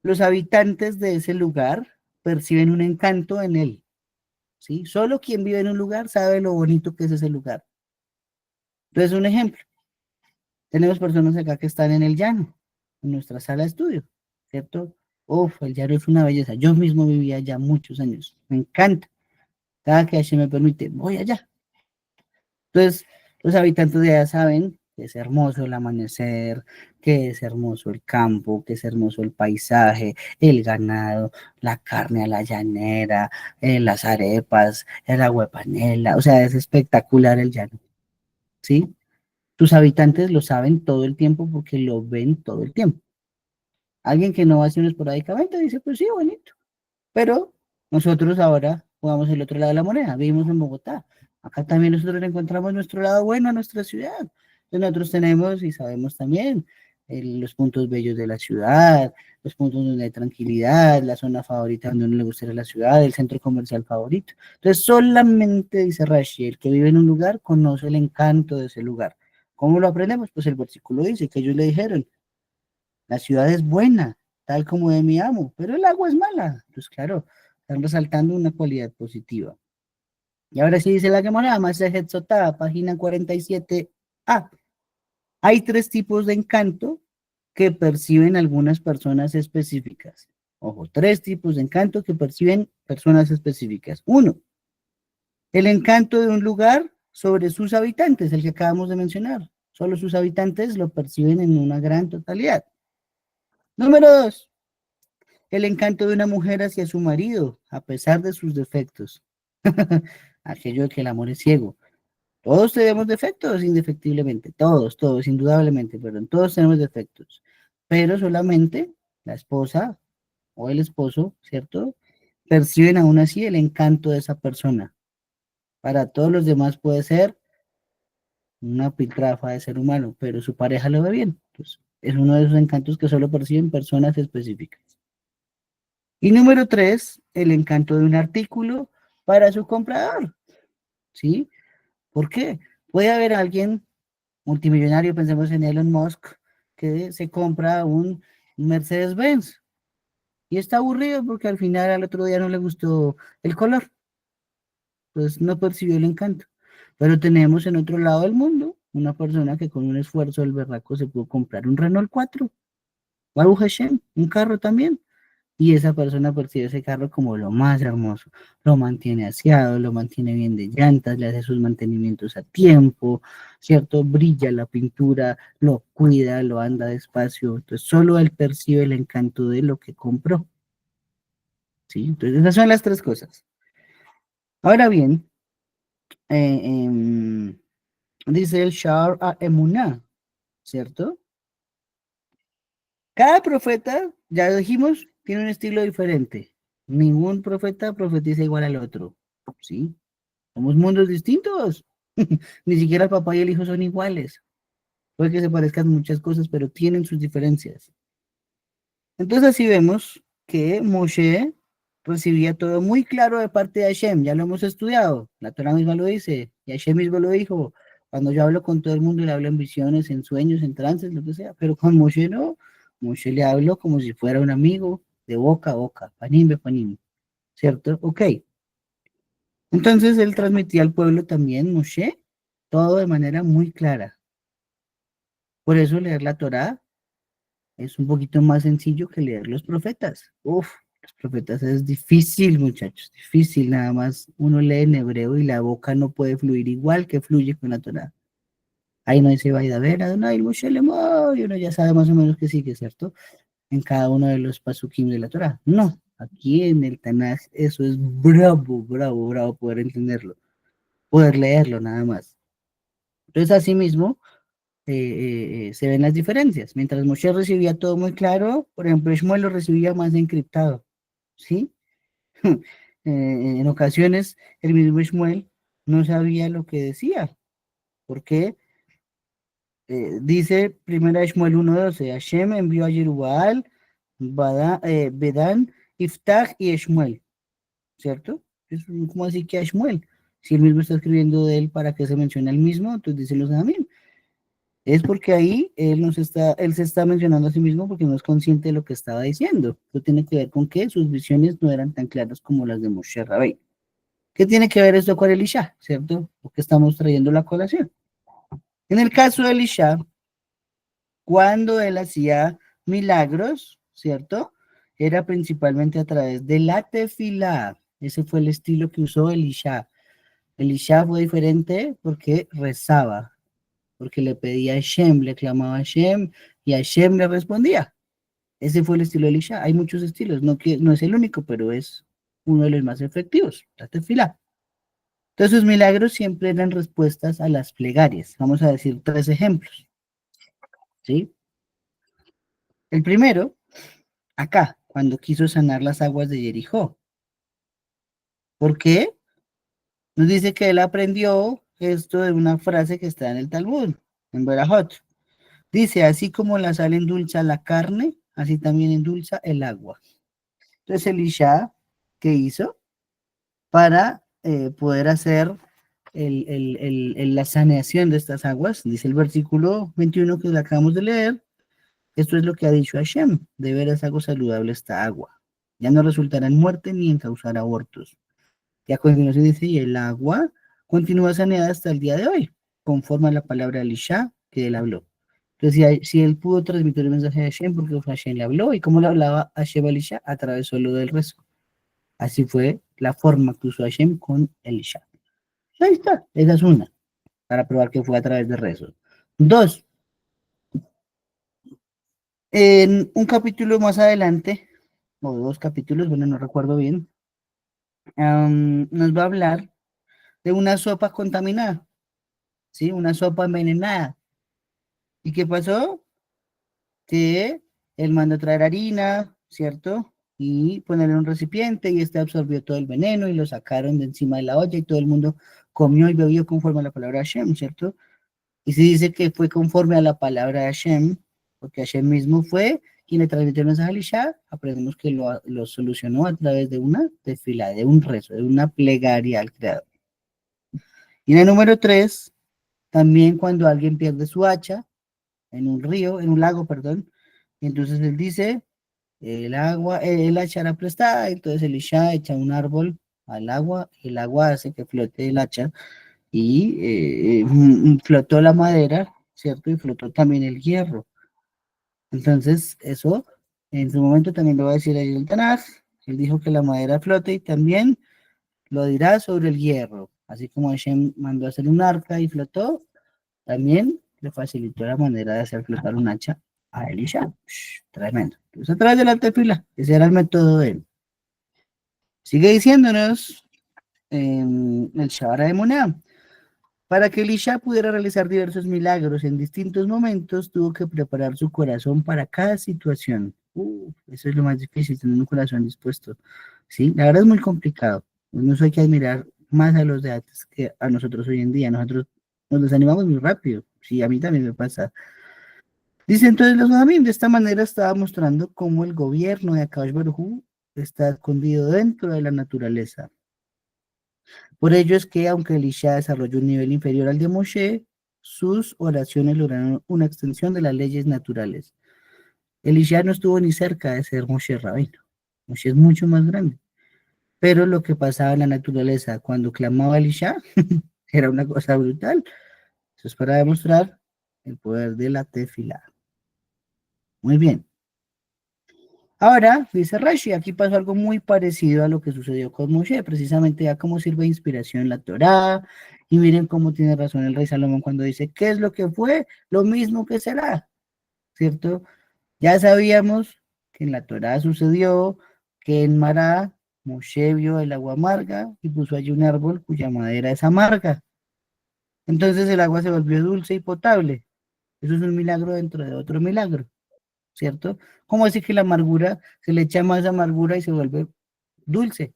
los habitantes de ese lugar perciben un encanto en él, ¿sí? Solo quien vive en un lugar sabe lo bonito que es ese lugar. Entonces, un ejemplo, tenemos personas acá que están en el llano, en nuestra sala de estudio, ¿cierto? Uf, el llano es una belleza. Yo mismo vivía allá muchos años, me encanta. Cada que se me permite, voy allá, Entonces, los habitantes de allá saben que es hermoso el amanecer, que es hermoso el campo, que es hermoso el paisaje, el ganado, la carne a la llanera, las arepas, el agua de panela, o sea, es espectacular el llano, ¿sí? Tus habitantes lo saben todo el tiempo porque lo ven todo el tiempo. Alguien que no va así esporádicamente dice, pues sí, bonito. Pero nosotros ahora jugamos el otro lado de la moneda, vivimos en Bogotá. Acá también nosotros encontramos nuestro lado bueno a nuestra ciudad. Entonces nosotros tenemos y sabemos también los puntos bellos de la ciudad, los puntos donde hay tranquilidad, la zona favorita donde a uno le gustaría la ciudad, el centro comercial favorito. Entonces solamente, dice Rashi, el que vive en un lugar conoce el encanto de ese lugar. ¿Cómo lo aprendemos? Pues el versículo dice que ellos le dijeron, la ciudad es buena, tal como de mi amo, pero el agua es mala. Pues claro, están resaltando una cualidad positiva. Y ahora sí dice la Gemara, Masejet Sotá, página 47a. Hay tres tipos de encanto que perciben algunas personas específicas. Ojo, tres tipos de encanto que perciben personas específicas. Uno, el encanto de un lugar sobre sus habitantes, el que acabamos de mencionar. Solo sus habitantes lo perciben en una gran totalidad. Número dos, el encanto de una mujer hacia su marido, a pesar de sus defectos. Aquello de que el amor es ciego. Todos tenemos defectos, indefectiblemente. Todos, indudablemente, perdón. Todos tenemos defectos. Pero solamente la esposa o el esposo, ¿cierto? Perciben aún así el encanto de esa persona. Para todos los demás puede ser una piltrafa de ser humano, pero su pareja lo ve bien. Entonces, es uno de esos encantos que solo perciben personas específicas. Y número tres, el encanto de un artículo para su comprador, ¿sí? ¿Por qué? Puede haber alguien multimillonario, pensemos en Elon Musk, que se compra un Mercedes-Benz y está aburrido porque al final al otro día no le gustó el color, pues no percibió el encanto. Pero tenemos en otro lado del mundo una persona que con un esfuerzo del berraco se pudo comprar un Renault 4, Baruch Hashem, un carro también. Y esa persona percibe ese carro como lo más hermoso, lo mantiene aseado, lo mantiene bien de llantas, le hace sus mantenimientos a tiempo, ¿cierto? Brilla la pintura, lo cuida, lo anda despacio, entonces solo él percibe el encanto de lo que compró, ¿sí? Entonces esas son las tres cosas. Ahora bien, eh, em, dice el Shar a Emuná, ¿cierto? Cada profeta, ya dijimos, tiene un estilo diferente. Ningún profeta profetiza igual al otro, ¿sí? Somos mundos distintos. Ni siquiera el papá y el hijo son iguales. Puede que se parezcan muchas cosas, pero tienen sus diferencias. Entonces así vemos que Moshe recibía todo muy claro de parte de Hashem. Ya lo hemos estudiado. La Torah misma lo dice. Y Hashem mismo lo dijo. Cuando yo hablo con todo el mundo, le hablo en visiones, en sueños, en trances, lo que sea. Pero con Moshe no. Moshe le hablo como si fuera un amigo de boca a boca. Panim be panim. ¿Cierto? Ok. Entonces él transmitía al pueblo también, Moshe, todo de manera muy clara. Por eso leer la Torá es un poquito más sencillo que leer los profetas. Uf, los profetas es difícil, muchachos, difícil. Nada más uno lee en hebreo y la boca no puede fluir igual que fluye con la Torá. Ahí no dice vaya a ver, Adonai Moshe Lemor, y uno ya sabe más o menos que sigue, ¿cierto? En cada uno de los pasukim de la Torá. No, aquí en el Tanaj eso es bravo, bravo, bravo poder entenderlo, poder leerlo nada más. Entonces, asimismo, se ven las diferencias. Mientras Moshe recibía todo muy claro, por ejemplo, Shmuel lo recibía más encriptado, ¿sí? En ocasiones, el mismo Shmuel no sabía lo que decía, porque dice primera Shmuel 1:12, Hashem envió a Jerubal, Bedán, Iftach y Shmuel, ¿cierto? ¿Cómo así que a Shmuel? Si él mismo está escribiendo de él para que se mencione el mismo, entonces dice los amén. Es porque ahí él se está mencionando a sí mismo porque no es consciente de lo que estaba diciendo. Eso tiene que ver con que sus visiones no eran tan claras como las de Moshe Rabbeinu. ¿Qué tiene que ver esto con Elisha, cierto? Porque estamos trayendo la colación. En el caso de Elisha, cuando él hacía milagros, ¿cierto? Era principalmente a través de la tefilá. Ese fue el estilo que usó Elisha. Elisha fue diferente porque rezaba, porque le pedía a Hashem, le clamaba a Hashem y Hashem le respondía. Ese fue el estilo de Elisha. Hay muchos estilos, no es el único, pero es uno de los más efectivos, la tefilá. Entonces, sus milagros siempre eran respuestas a las plegarias. Vamos a decir 3 ejemplos, ¿sí? El primero, acá, cuando quiso sanar las aguas de Jericó. ¿Por qué? Nos dice que él aprendió esto de una frase que está en el Talmud, en Berajot. Dice, así como la sal endulza la carne, así también endulza el agua. Entonces Elisha, ¿qué hizo? Para poder hacer la saneación de estas aguas, dice el versículo 21 que acabamos de leer, esto es lo que ha dicho Hashem, de veras hago saludable esta agua, ya no resultará en muerte ni en causar abortos. Y a continuación dice, y el agua continúa saneada hasta el día de hoy, conforme a la palabra de Elisha que él habló. Entonces, si él pudo transmitir el mensaje de Hashem, porque Hashem le habló, y cómo le hablaba Hashem a Elisha, a través solo del rezo. Así fue la forma que usó Hashem con Elisha. Ahí está, esa es una, para probar que fue a través de rezo. Dos, en un capítulo más adelante, o 2 capítulos, bueno, no recuerdo bien, nos va a hablar de una sopa contaminada, ¿sí? Una sopa envenenada. ¿Y qué pasó? Que él mandó traer harina, ¿cierto? Y ponerle en un recipiente y este absorbió todo el veneno y lo sacaron de encima de la olla y todo el mundo comió y bebió conforme a la palabra de Hashem, ¿cierto? Y se dice que fue conforme a la palabra de Hashem, porque Hashem mismo fue quien le transmitió el mensaje a Elisha, aprendemos que lo solucionó a través de una tefila, de un rezo, de una plegaria al Creador. Y en el número 3, también cuando alguien pierde su hacha en un río, en un lago, perdón, y entonces él dice, el hacha era prestada, entonces Elisha echa un árbol al agua, el agua hace que flote el hacha, y flotó la madera, ¿cierto? Y flotó también el hierro. Entonces, eso, en su momento también lo va a decir ahí el Tanaj, él dijo que la madera flote y también lo dirá sobre el hierro, así como Hashem mandó a hacer un arca y flotó, también le facilitó la manera de hacer flotar un hacha a Elisha. Tremendo. Entonces, a través de la tefila, ese era el método de él. Sigue diciéndonos el Shabbat de Monea. Para que Elisha pudiera realizar diversos milagros en distintos momentos, tuvo que preparar su corazón para cada situación. Eso es lo más difícil, tener un corazón dispuesto. Sí, la verdad es muy complicado. No hay que admirar más a los de antes que a nosotros hoy en día. Nosotros nos desanimamos muy rápido. Sí, a mí también me pasa. Dice entonces los Jajamim, de esta manera estaba mostrando cómo el gobierno de Akash Baruj está escondido dentro de la naturaleza. Por ello es que, aunque Elisha desarrolló un nivel inferior al de Moshe, sus oraciones lograron una extensión de las leyes naturales. Elisha no estuvo ni cerca de ser Moshe Rabino. Moshe es mucho más grande. Pero lo que pasaba en la naturaleza cuando clamaba a Elisha era una cosa brutal. Eso es para demostrar el poder de la tefila. Muy bien. Ahora, dice Rashi, aquí pasó algo muy parecido a lo que sucedió con Moshe, precisamente ya cómo sirve de inspiración la Torá, y miren cómo tiene razón el rey Salomón cuando dice, ¿qué es lo que fue? Lo mismo que será, ¿cierto? Ya sabíamos que en la Torá sucedió que en Mará Moshe vio el agua amarga y puso allí un árbol cuya madera es amarga. Entonces el agua se volvió dulce y potable. Eso es un milagro dentro de otro milagro. ¿Cierto? ¿Cómo así que la amargura se le echa más amargura y se vuelve dulce?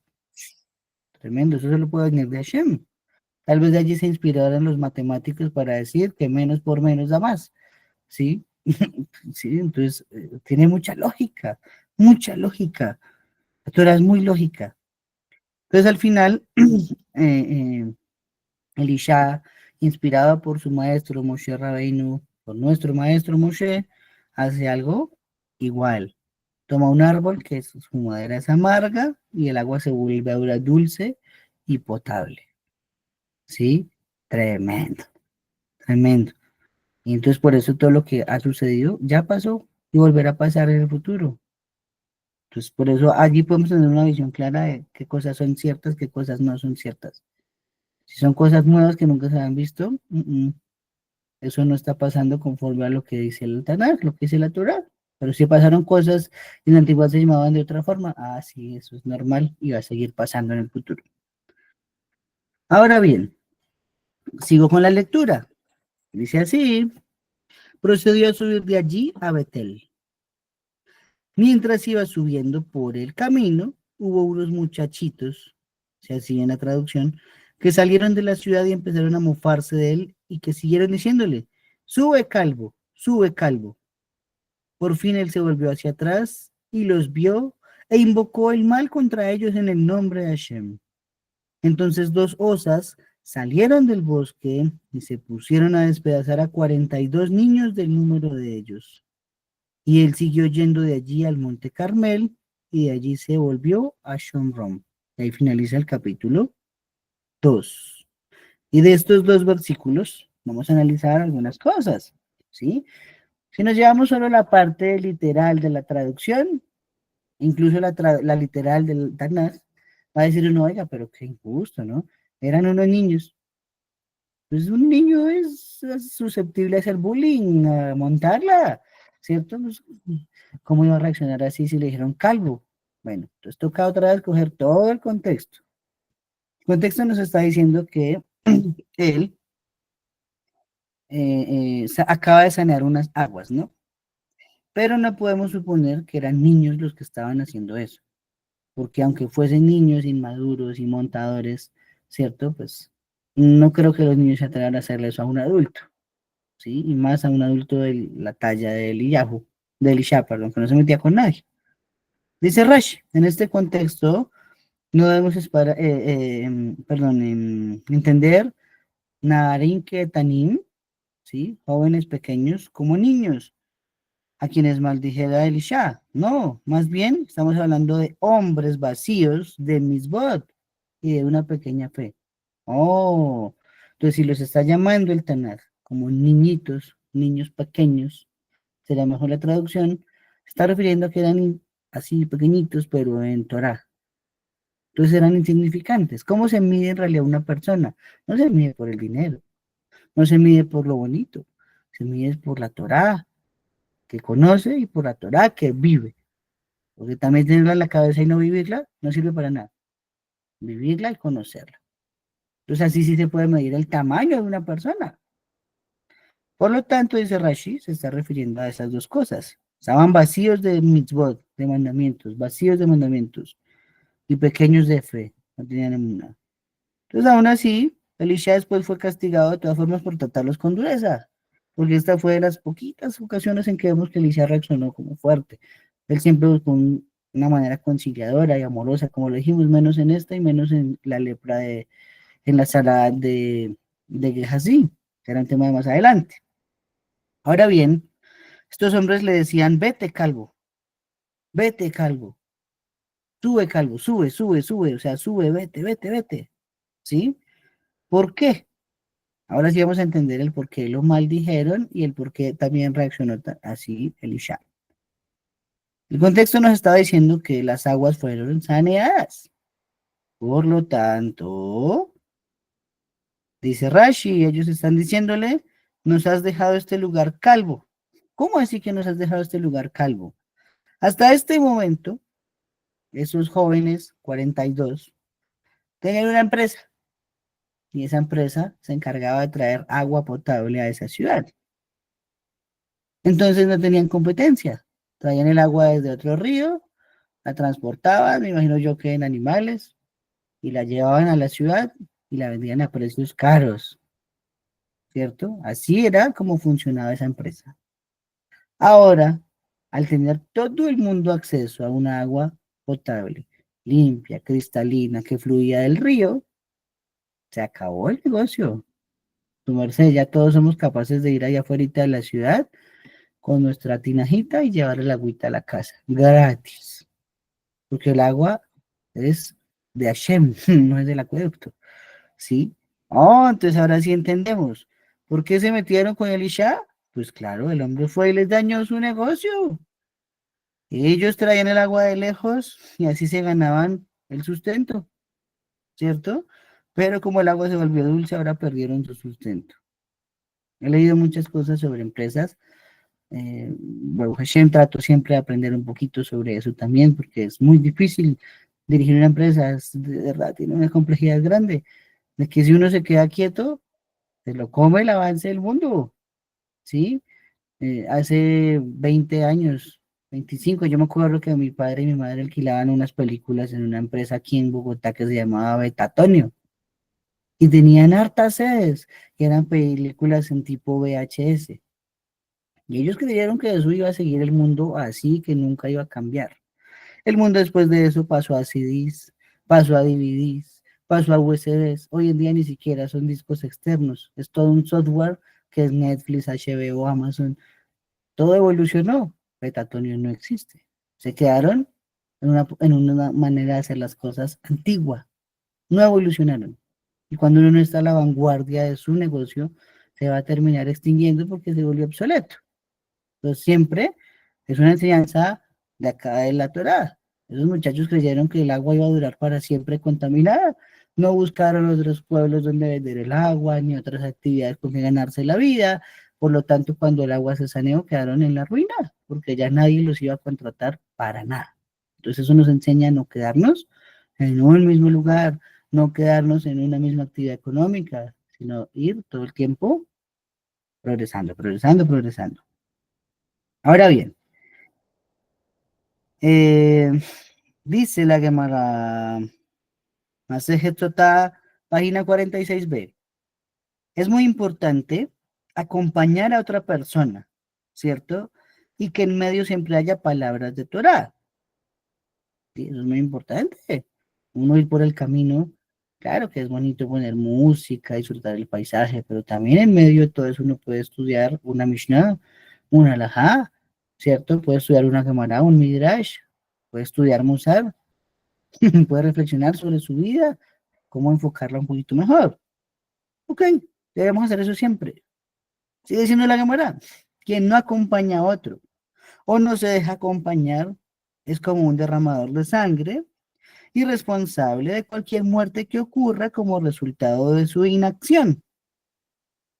Tremendo, eso se lo puede venir de Hashem. Tal vez de allí se inspiraron los matemáticos para decir que menos por menos da más, ¿sí? Sí, entonces tiene mucha lógica, mucha lógica. La Torah es muy lógica. Entonces al final, Elisha, inspirado por su maestro Moshe Rabbeinu, por nuestro maestro Moshe, hace algo igual. Toma un árbol que su madera es amarga y el agua se vuelve ahora dulce y potable. ¿Sí? Tremendo, tremendo. Y entonces por eso todo lo que ha sucedido ya pasó y volverá a pasar en el futuro. Entonces por eso allí podemos tener una visión clara de qué cosas son ciertas, qué cosas no son ciertas. Si son cosas nuevas que nunca se han visto, eso no está pasando conforme a lo que dice el Tanakh, lo que dice la Torah. Pero si pasaron cosas y en la antigüedad se llamaban de otra forma, sí, eso es normal y va a seguir pasando en el futuro. Ahora bien, sigo con la lectura. Dice así, procedió a subir de allí a Betel. Mientras iba subiendo por el camino, hubo unos muchachitos, se hacía en la traducción, que salieron de la ciudad y empezaron a mofarse de él y que siguieron diciéndole, sube calvo, sube calvo. Por fin él se volvió hacia atrás y los vio e invocó el mal contra ellos en el nombre de Hashem. Entonces dos osas salieron del bosque y se pusieron a despedazar a 42 niños del número de ellos. Y él siguió yendo de allí al monte Carmel y de allí se volvió a Shomrom. Ahí finaliza el capítulo 2. Y de estos dos versículos vamos a analizar algunas cosas, ¿sí? Si nos llevamos solo la parte literal de la traducción, incluso la literal del Tanakh, va a decir uno, oiga, pero qué injusto, ¿no? Eran unos niños. Pues un niño es susceptible a hacer bullying, a montarla, ¿cierto? Pues, ¿cómo iba a reaccionar así si le dijeron calvo? Bueno, entonces toca otra vez coger todo el contexto. El contexto nos está diciendo que él acaba de sanear unas aguas, ¿no? Pero no podemos suponer que eran niños los que estaban haciendo eso, porque aunque fuesen niños inmaduros y montadores, ¿cierto? Pues no creo que los niños se atrevan a hacerle eso a un adulto, ¿sí? Y más a un adulto de la talla de Elisha, perdón, que no se metía con nadie. Dice Rashi, en este contexto no debemos entender Naharim Ketanim, ¿sí? Jóvenes pequeños como niños, a quienes maldijera Elisha. No, más bien estamos hablando de hombres vacíos de misbot y de una pequeña fe. Oh, entonces si los está llamando el Tanakh como niñitos, niños pequeños, sería mejor la traducción, se está refiriendo a que eran así pequeñitos, pero en Torah. Entonces eran insignificantes. ¿Cómo se mide en realidad una persona? No se mide por el dinero, no se mide por lo bonito, se mide por la Torah que conoce y por la Torah que vive. Porque también tenerla en la cabeza y no vivirla no sirve para nada. Vivirla y conocerla. Entonces así sí se puede medir el tamaño de una persona. Por lo tanto, dice Rashi, se está refiriendo a esas dos cosas. Estaban vacíos de mitzvot, de mandamientos, vacíos de mandamientos y pequeños de fe. No tenían ninguna. Entonces, aún así, Elisha después fue castigado de todas formas por tratarlos con dureza, porque esta fue de las poquitas ocasiones en que vemos que Elisha reaccionó como fuerte. Él siempre buscó una manera conciliadora y amorosa, como lo dijimos, menos en esta y menos en la lepra en la sala de Gehazi, que era un tema de más adelante. Ahora bien, estos hombres le decían, vete calvo, sube calvo, sube, sube, sube, o sea, sube, vete, vete, vete, ¿sí? ¿Por qué? Ahora sí vamos a entender el por qué lo maldijeron y el por qué también reaccionó así Elisha. El contexto nos estaba diciendo que las aguas fueron saneadas. Por lo tanto, dice Rashi, ellos están diciéndole, nos has dejado este lugar calvo. ¿Cómo así que nos has dejado este lugar calvo? Hasta este momento, esos jóvenes, 42, tenían una empresa y esa empresa se encargaba de traer agua potable a esa ciudad. Entonces no tenían competencia. Traían el agua desde otro río, la transportaban, me imagino yo que en animales, y la llevaban a la ciudad y la vendían a precios caros, ¿cierto? Así era como funcionaba esa empresa. Ahora, al tener todo el mundo acceso a una agua potable, limpia, cristalina, que fluía del río, se acabó el negocio. Tu merced, ya todos somos capaces de ir allá afuera de la ciudad con nuestra tinajita y llevar el agüita a la casa, gratis, porque el agua es de Hashem, no es del acueducto, ¿sí? Oh, entonces ahora sí entendemos. ¿Por qué se metieron con Elisha? Pues claro, el hombre fue y les dañó su negocio. Ellos traían el agua de lejos y así se ganaban el sustento, ¿cierto? pero como el agua se volvió dulce, ahora perdieron su sustento. He leído muchas cosas sobre empresas. Baruch Hashem, trato siempre de aprender un poquito sobre eso también, porque es muy difícil dirigir una empresa, de verdad, tiene una complejidad grande, de que si uno se queda quieto, se lo come el avance del mundo, ¿sí? Hace 20 años, 25, yo me acuerdo que mi padre y mi madre alquilaban unas películas en una empresa aquí en Bogotá que se llamaba Betatonio, y tenían hartas sedes, que eran películas en tipo VHS. Y ellos creyeron que eso iba a seguir el mundo así, que nunca iba a cambiar. El mundo después de eso pasó a CDs, pasó a DVDs, pasó a USBs. Hoy en día ni siquiera son discos externos. Es todo un software que es Netflix, HBO, Amazon. Todo evolucionó. Betatonio no existe. Se quedaron en una manera de hacer las cosas antigua. No evolucionaron. Y cuando uno no está a la vanguardia de su negocio, se va a terminar extinguiendo porque se volvió obsoleto. Entonces siempre es una enseñanza de acá de la Torá. Esos muchachos creyeron que el agua iba a durar para siempre contaminada. No buscaron otros pueblos donde vender el agua, ni otras actividades con que ganarse la vida. Por lo tanto, cuando el agua se saneó, quedaron en la ruina, porque ya nadie los iba a contratar para nada. Entonces eso nos enseña a no quedarnos en un mismo lugar, no quedarnos en una misma actividad económica, sino ir todo el tiempo progresando, progresando, progresando. Ahora bien, Eh, dice la Gemara, Masejet Sotá, página 46b. Es muy importante acompañar a otra persona, ¿cierto? Y que en medio siempre haya palabras de Torah. ¿Sí? Eso es muy importante. Uno ir por el camino, claro que es bonito poner música, disfrutar el paisaje, pero también en medio de todo eso uno puede estudiar una Mishnah, una Halajá, ¿cierto? Puede estudiar una Gemara, un Midrash, puede estudiar Musar. Puede reflexionar sobre su vida, cómo enfocarla un poquito mejor. Ok, debemos hacer eso siempre. Sigue siendo la Gemara. Quien no acompaña a otro o no se deja acompañar es como un derramador de sangre y responsable de cualquier muerte que ocurra como resultado de su inacción.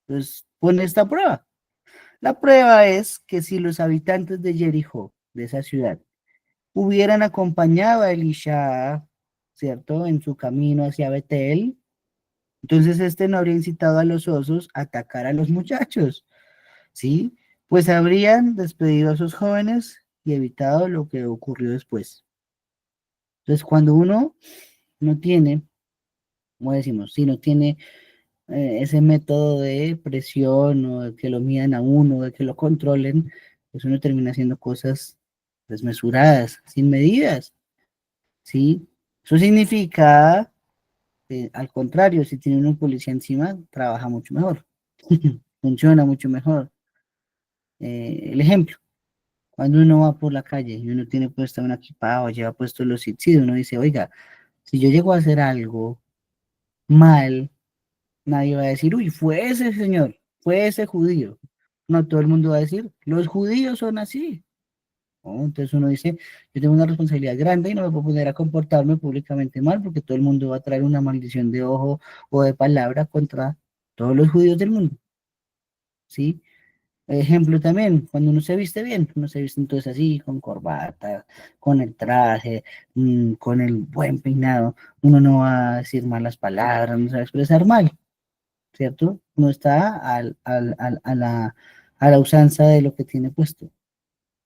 Entonces, pone esta prueba. La prueba es que si los habitantes de Jericó, de esa ciudad, hubieran acompañado a Elisha, ¿cierto?, en su camino hacia Betel, entonces este no habría incitado a los osos a atacar a los muchachos, ¿sí? Pues habrían despedido a sus jóvenes y evitado lo que ocurrió después. Entonces, cuando uno no tiene, como decimos, si no tiene ese método de presión o de que lo midan a uno, de que lo controlen, pues uno termina haciendo cosas desmesuradas, sin medidas, ¿sí? Eso significa, al contrario, si tiene una policía encima, trabaja mucho mejor, funciona mucho mejor. El ejemplo, cuando uno va por la calle y uno tiene puesta una equipada o lleva puesto los tzitzit, uno dice, oiga, si yo llego a hacer algo mal, nadie va a decir, uy, fue ese señor, fue ese judío. No, todo el mundo va a decir, los judíos son así. ¿No? Entonces uno dice, yo tengo una responsabilidad grande y no me puedo poner a comportarme públicamente mal porque todo el mundo va a traer una maldición de ojo o de palabra contra todos los judíos del mundo, ¿sí? Ejemplo también, cuando uno se viste bien, uno se viste entonces así, con corbata, con el traje, con el buen peinado, uno no va a decir malas palabras, no se va a expresar mal, ¿cierto? No está a la usanza de lo que tiene puesto.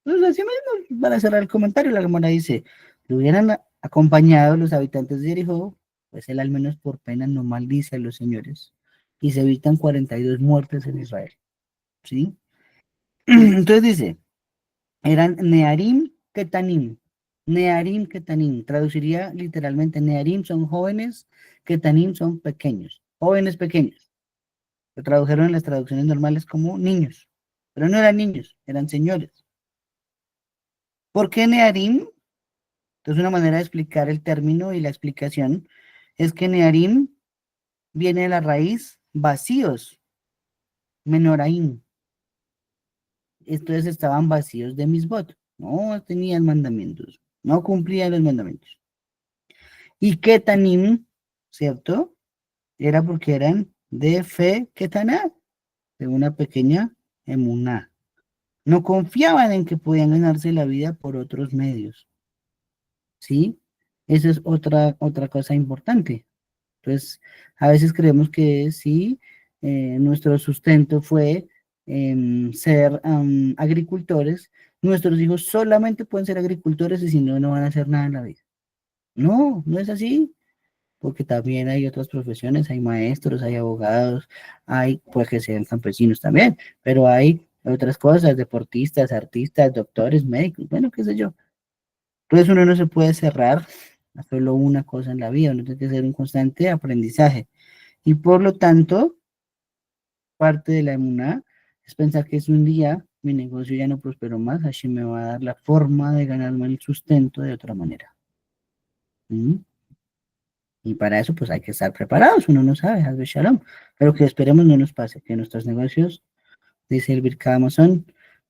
Entonces, así mismo, para cerrar el comentario, la Gemara dice, lo hubieran acompañado los habitantes de Jericó, pues él al menos por pena no maldice a los señores, y se evitan 42 muertes en Israel, ¿sí? Entonces dice, eran Nearim Ketanim. Nearim Ketanim. Traduciría literalmente, Nearim son jóvenes, Ketanim son pequeños. Jóvenes pequeños. Lo tradujeron en las traducciones normales como niños. Pero no eran niños, eran señores. ¿Por qué Nearim? Entonces una manera de explicar el término y la explicación es que Nearim viene de la raíz vacíos, Menoraim. Entonces estaban vacíos de misbot, no tenían mandamientos, no cumplían los mandamientos. Y Ketanim, ¿cierto? era porque eran de fe ketaná, de una pequeña emuná. No confiaban en que podían ganarse la vida por otros medios, ¿sí? Esa es otra cosa importante. Entonces, a veces creemos que sí, nuestro sustento fue ser agricultores, nuestros hijos solamente pueden ser agricultores y si no, no van a hacer nada en la vida. No, no es así, porque también hay otras profesiones, hay maestros, hay abogados, hay, pues que sean campesinos también, pero hay otras cosas, deportistas, artistas, doctores, médicos, bueno, qué sé yo. Entonces uno no se puede cerrar a solo una cosa en la vida, uno tiene que hacer un constante aprendizaje. Y por lo tanto, parte de la emuná es pensar que es un día mi negocio ya no prosperó más, Hashem me va a dar la forma de ganarme el sustento de otra manera. ¿Mm? Y para eso pues hay que estar preparados, uno no sabe, Hazbe Shalom, pero que esperemos no nos pase, que nuestros negocios, dice el Birka Amazon,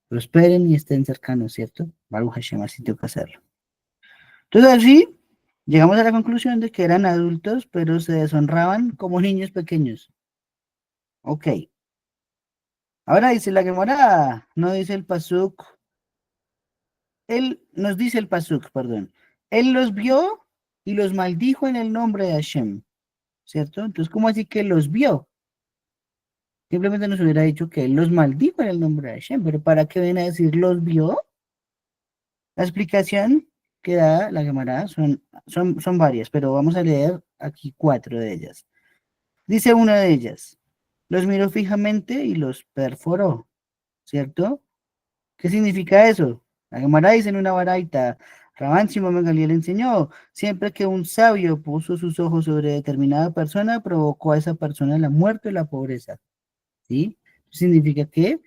prosperen y estén cercanos, ¿cierto? Baruch Hashem, así tengo que hacerlo. Entonces así llegamos a la conclusión de que eran adultos, pero se deshonraban como niños pequeños. Ok. Ahora dice la Gemara, no dice el Pasuk, él nos dice el Pasuk, perdón. Él los vio y los maldijo en el nombre de Hashem, ¿cierto? Entonces, ¿cómo así que los vio? Simplemente nos hubiera dicho que él los maldijo en el nombre de Hashem, pero ¿para qué viene a decir los vio? La explicación que da la Gemara son varias, pero vamos a leer aquí cuatro de ellas. Dice una de ellas, los miró fijamente y los perforó, ¿cierto? ¿Qué significa eso? La Gemara dice en una baraita, Rabán Shimon Ben le enseñó, siempre que un sabio puso sus ojos sobre determinada persona, provocó a esa persona la muerte o la pobreza, ¿sí? Significa que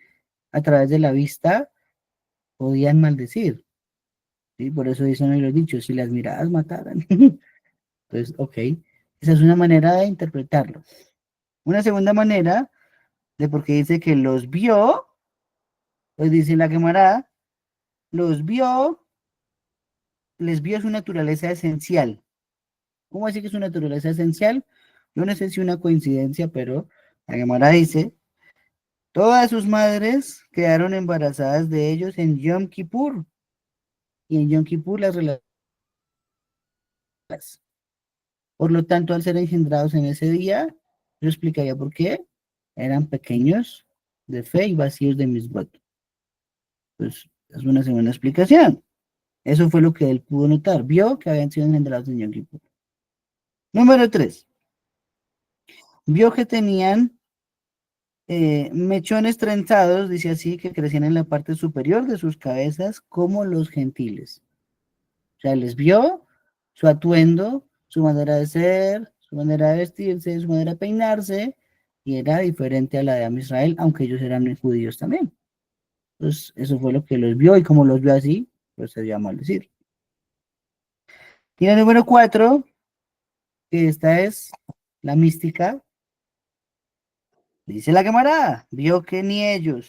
a través de la vista podían maldecir, ¿sí? Por eso dicen hoy los dichos, si las miradas mataran. Entonces, ok, esa es una manera de interpretarlo. Una segunda manera de por qué dice que los vio, pues dice la Gemara, los vio, les vio su naturaleza esencial. ¿Cómo así que su naturaleza esencial? Yo no sé si una coincidencia, pero la Gemara dice, todas sus madres quedaron embarazadas de ellos en Yom Kippur, y en Yom Kippur las relaciones. Por lo tanto, al ser engendrados en ese día, yo explicaría por qué eran pequeños de fe y vacíos de misbot. Pues es una segunda explicación. Eso fue lo que él pudo notar. Vio que habían sido engendrados en Yom Kippur. Número 3. Vio que tenían mechones trenzados, dice así, que crecían en la parte superior de sus cabezas como los gentiles. O sea, les vio su atuendo, su manera de ser, su manera de vestirse, su manera de peinarse, y era diferente a la de Am Israel, aunque ellos eran judíos también. Entonces, eso fue lo que los vio, y como los vio así, procedió a maldecir. Y la número 4, que esta es la mística, dice la camarada, vio que ni ellos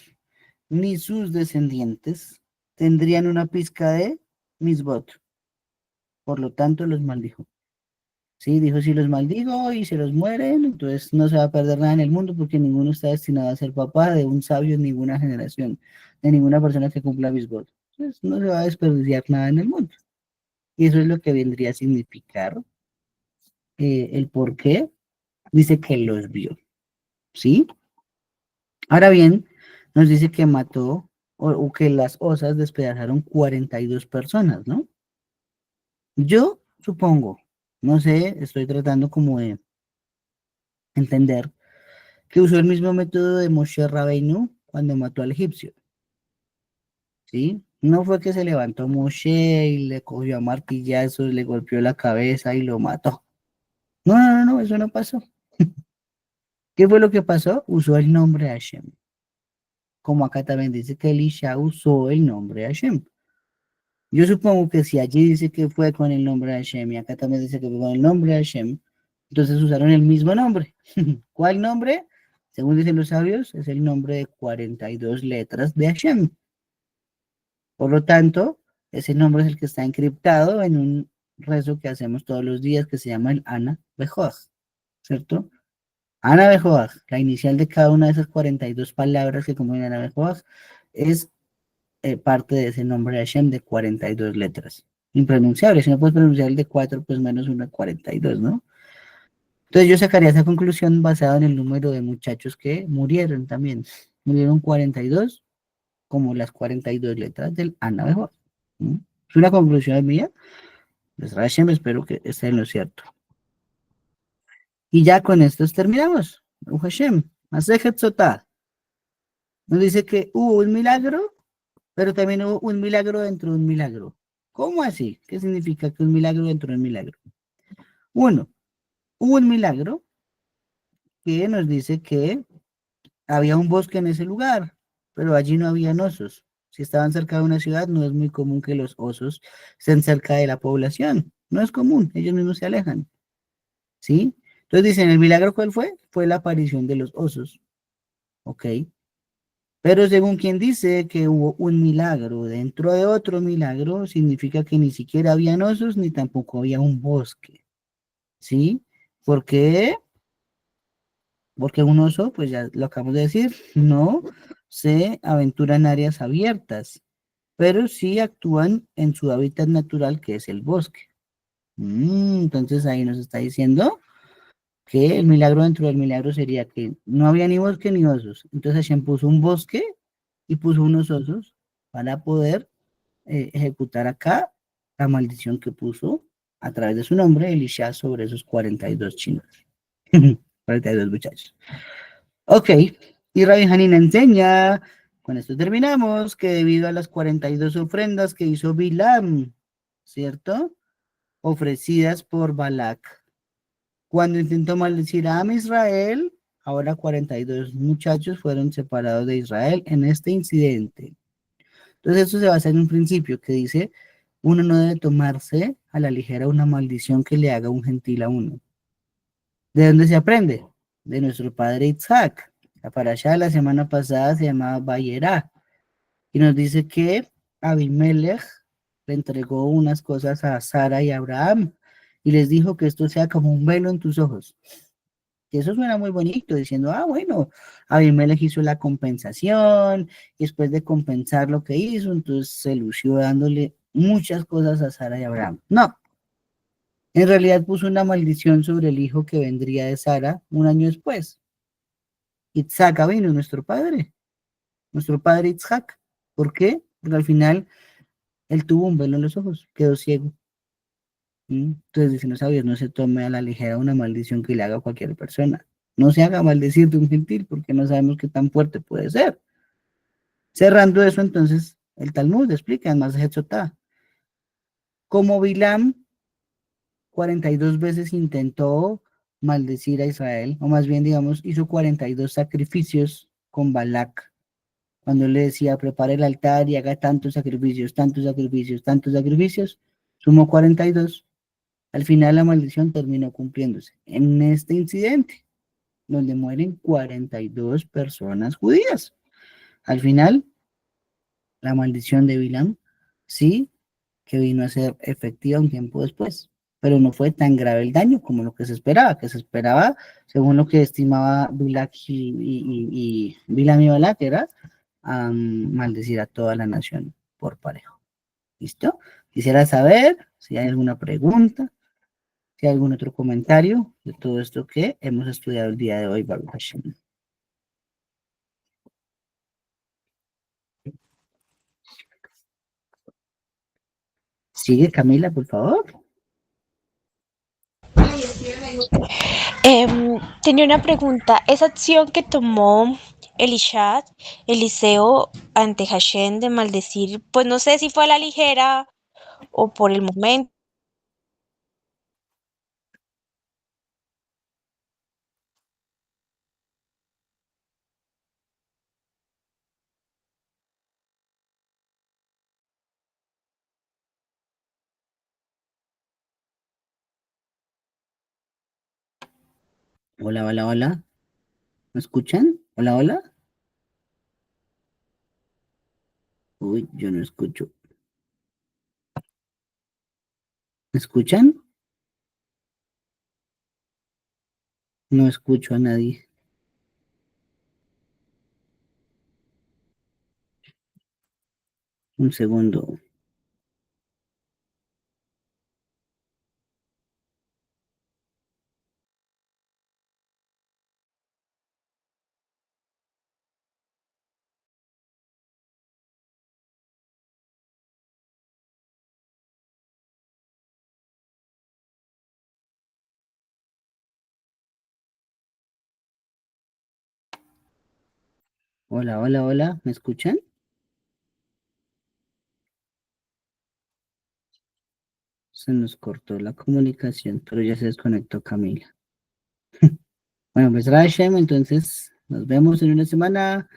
ni sus descendientes tendrían una pizca de misbot, por lo tanto los maldijo. Sí, dijo, si los maldigo y se los mueren, entonces no se va a perder nada en el mundo porque ninguno está destinado a ser papá de un sabio en ninguna generación, de ninguna persona que cumpla misbot. Entonces no se va a desperdiciar nada en el mundo. Y eso es lo que vendría a significar el por qué dice que los vio. ¿Sí? Ahora bien, nos dice que mató o que las osas despedazaron 42 personas, ¿no? Yo supongo, no sé, estoy tratando como de entender que usó el mismo método de Moshe Rabbeinu cuando mató al egipcio, ¿sí? No fue que se levantó Moshe y le cogió a martillazos, le golpeó la cabeza y lo mató. No, no, no, no, eso no pasó. ¿Qué fue lo que pasó? Usó el nombre de Hashem. Como acá también dice que Elisha usó el nombre de Hashem. Yo supongo que si allí dice que fue con el nombre de Hashem y acá también dice que fue con el nombre de Hashem, entonces usaron el mismo nombre. ¿Cuál nombre? Según dicen los sabios, es el nombre de 42 letras de Hashem. Por lo tanto, ese nombre es el que está encriptado en un rezo que hacemos todos los días que se llama el Ana Bejoj, ¿cierto? Ana Bejoach, la inicial de cada una de esas 42 palabras que componen Ana Bejoach, es parte de ese nombre de Hashem de 42 letras. Impronunciable, si no puedes pronunciar el de 4, pues menos uno de 42, ¿no? Entonces yo sacaría esa conclusión basada en el número de muchachos que murieron también. Murieron 42, como las 42 letras del Ana Bejoach. ¿Mm? Es una conclusión mía. Pues Hashem, espero que esté en lo cierto. Y ya con esto terminamos. Baruch Hashem. Masejet Sotah. Nos dice que hubo un milagro, pero también hubo un milagro dentro de un milagro. ¿Cómo así? ¿Qué significa que un milagro dentro de un milagro? Uno, hubo un milagro que nos dice que había un bosque en ese lugar, pero allí no habían osos. Si estaban cerca de una ciudad, no es muy común que los osos estén cerca de la población. No es común, ellos mismos se alejan. ¿Sí? Entonces dicen, ¿el milagro cuál fue? Fue la aparición de los osos. ¿Ok? Pero según quien dice que hubo un milagro dentro de otro milagro, significa que ni siquiera habían osos ni tampoco había un bosque. ¿Sí? ¿Por qué? Porque un oso, pues ya lo acabamos de decir, no se aventura en áreas abiertas, pero sí actúan en su hábitat natural, que es el bosque. Entonces ahí nos está diciendo que el milagro dentro del milagro sería que no había ni bosque ni osos. Entonces Hashem puso un bosque y puso unos osos para poder ejecutar acá la maldición que puso a través de su nombre Elisha sobre esos 42 chinos. 42 muchachos. Ok, y Rabbi Hanina enseña, con esto terminamos, que debido a las 42 ofrendas que hizo Bilam, ¿cierto? Ofrecidas por Balak. Cuando intentó maldecir a Israel, ahora 42 muchachos fueron separados de Israel en este incidente. Entonces eso se basa en un principio que dice, uno no debe tomarse a la ligera una maldición que le haga un gentil a uno. ¿De dónde se aprende? De nuestro padre Isaac. La parashá de la semana pasada se llamaba Bayerá y nos dice que Abimelech le entregó unas cosas a Sara y a Abraham y les dijo que esto sea como un velo en tus ojos. Y eso suena muy bonito, diciendo, bueno, Abimelech hizo la compensación, y después de compensar lo que hizo, entonces se lució dándole muchas cosas a Sara y a Abraham. No, en realidad puso una maldición sobre el hijo que vendría de Sara un año después. Isaac vino, nuestro padre Isaac. ¿Por qué? Porque al final él tuvo un velo en los ojos, quedó ciego. Entonces dice, no sabías, no se tome a la ligera una maldición que le haga a cualquier persona. No se haga maldecir de un gentil porque no sabemos qué tan fuerte puede ser. Cerrando eso, entonces, el Talmud explica en Masejet Sotá, como Bilam 42 veces intentó maldecir a Israel, o más bien, digamos, hizo 42 sacrificios con Balak, cuando él le decía, prepare el altar y haga tantos sacrificios, tantos sacrificios, tantos sacrificios, sumó 42. Al final la maldición terminó cumpliéndose en este incidente, donde mueren 42 personas judías. Al final, la maldición de Bilam sí que vino a ser efectiva un tiempo después, pero no fue tan grave el daño como lo que se esperaba, según lo que estimaba Bilak y Bilam y Balak, era maldecir a toda la nación por parejo. ¿Listo? Quisiera saber si hay alguna pregunta, si hay algún otro comentario de todo esto que hemos estudiado el día de hoy, Baruch Hashem. Sigue, Camila, por favor. Tenía una pregunta. Esa acción que tomó Elisha, Eliseo ante Hashem de maldecir, pues no sé si fue a la ligera o por el momento. Hola, hola, hola. ¿Me escuchan? Hola, hola. Uy, yo no escucho. ¿Me escuchan? No escucho a nadie. Un segundo. Hola, hola, hola. ¿Me escuchan? Se nos cortó la comunicación, pero ya se desconectó Camila. Bueno, pues Rashem, entonces nos vemos en una semana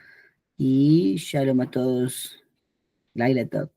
y shalom a todos. Laila Top.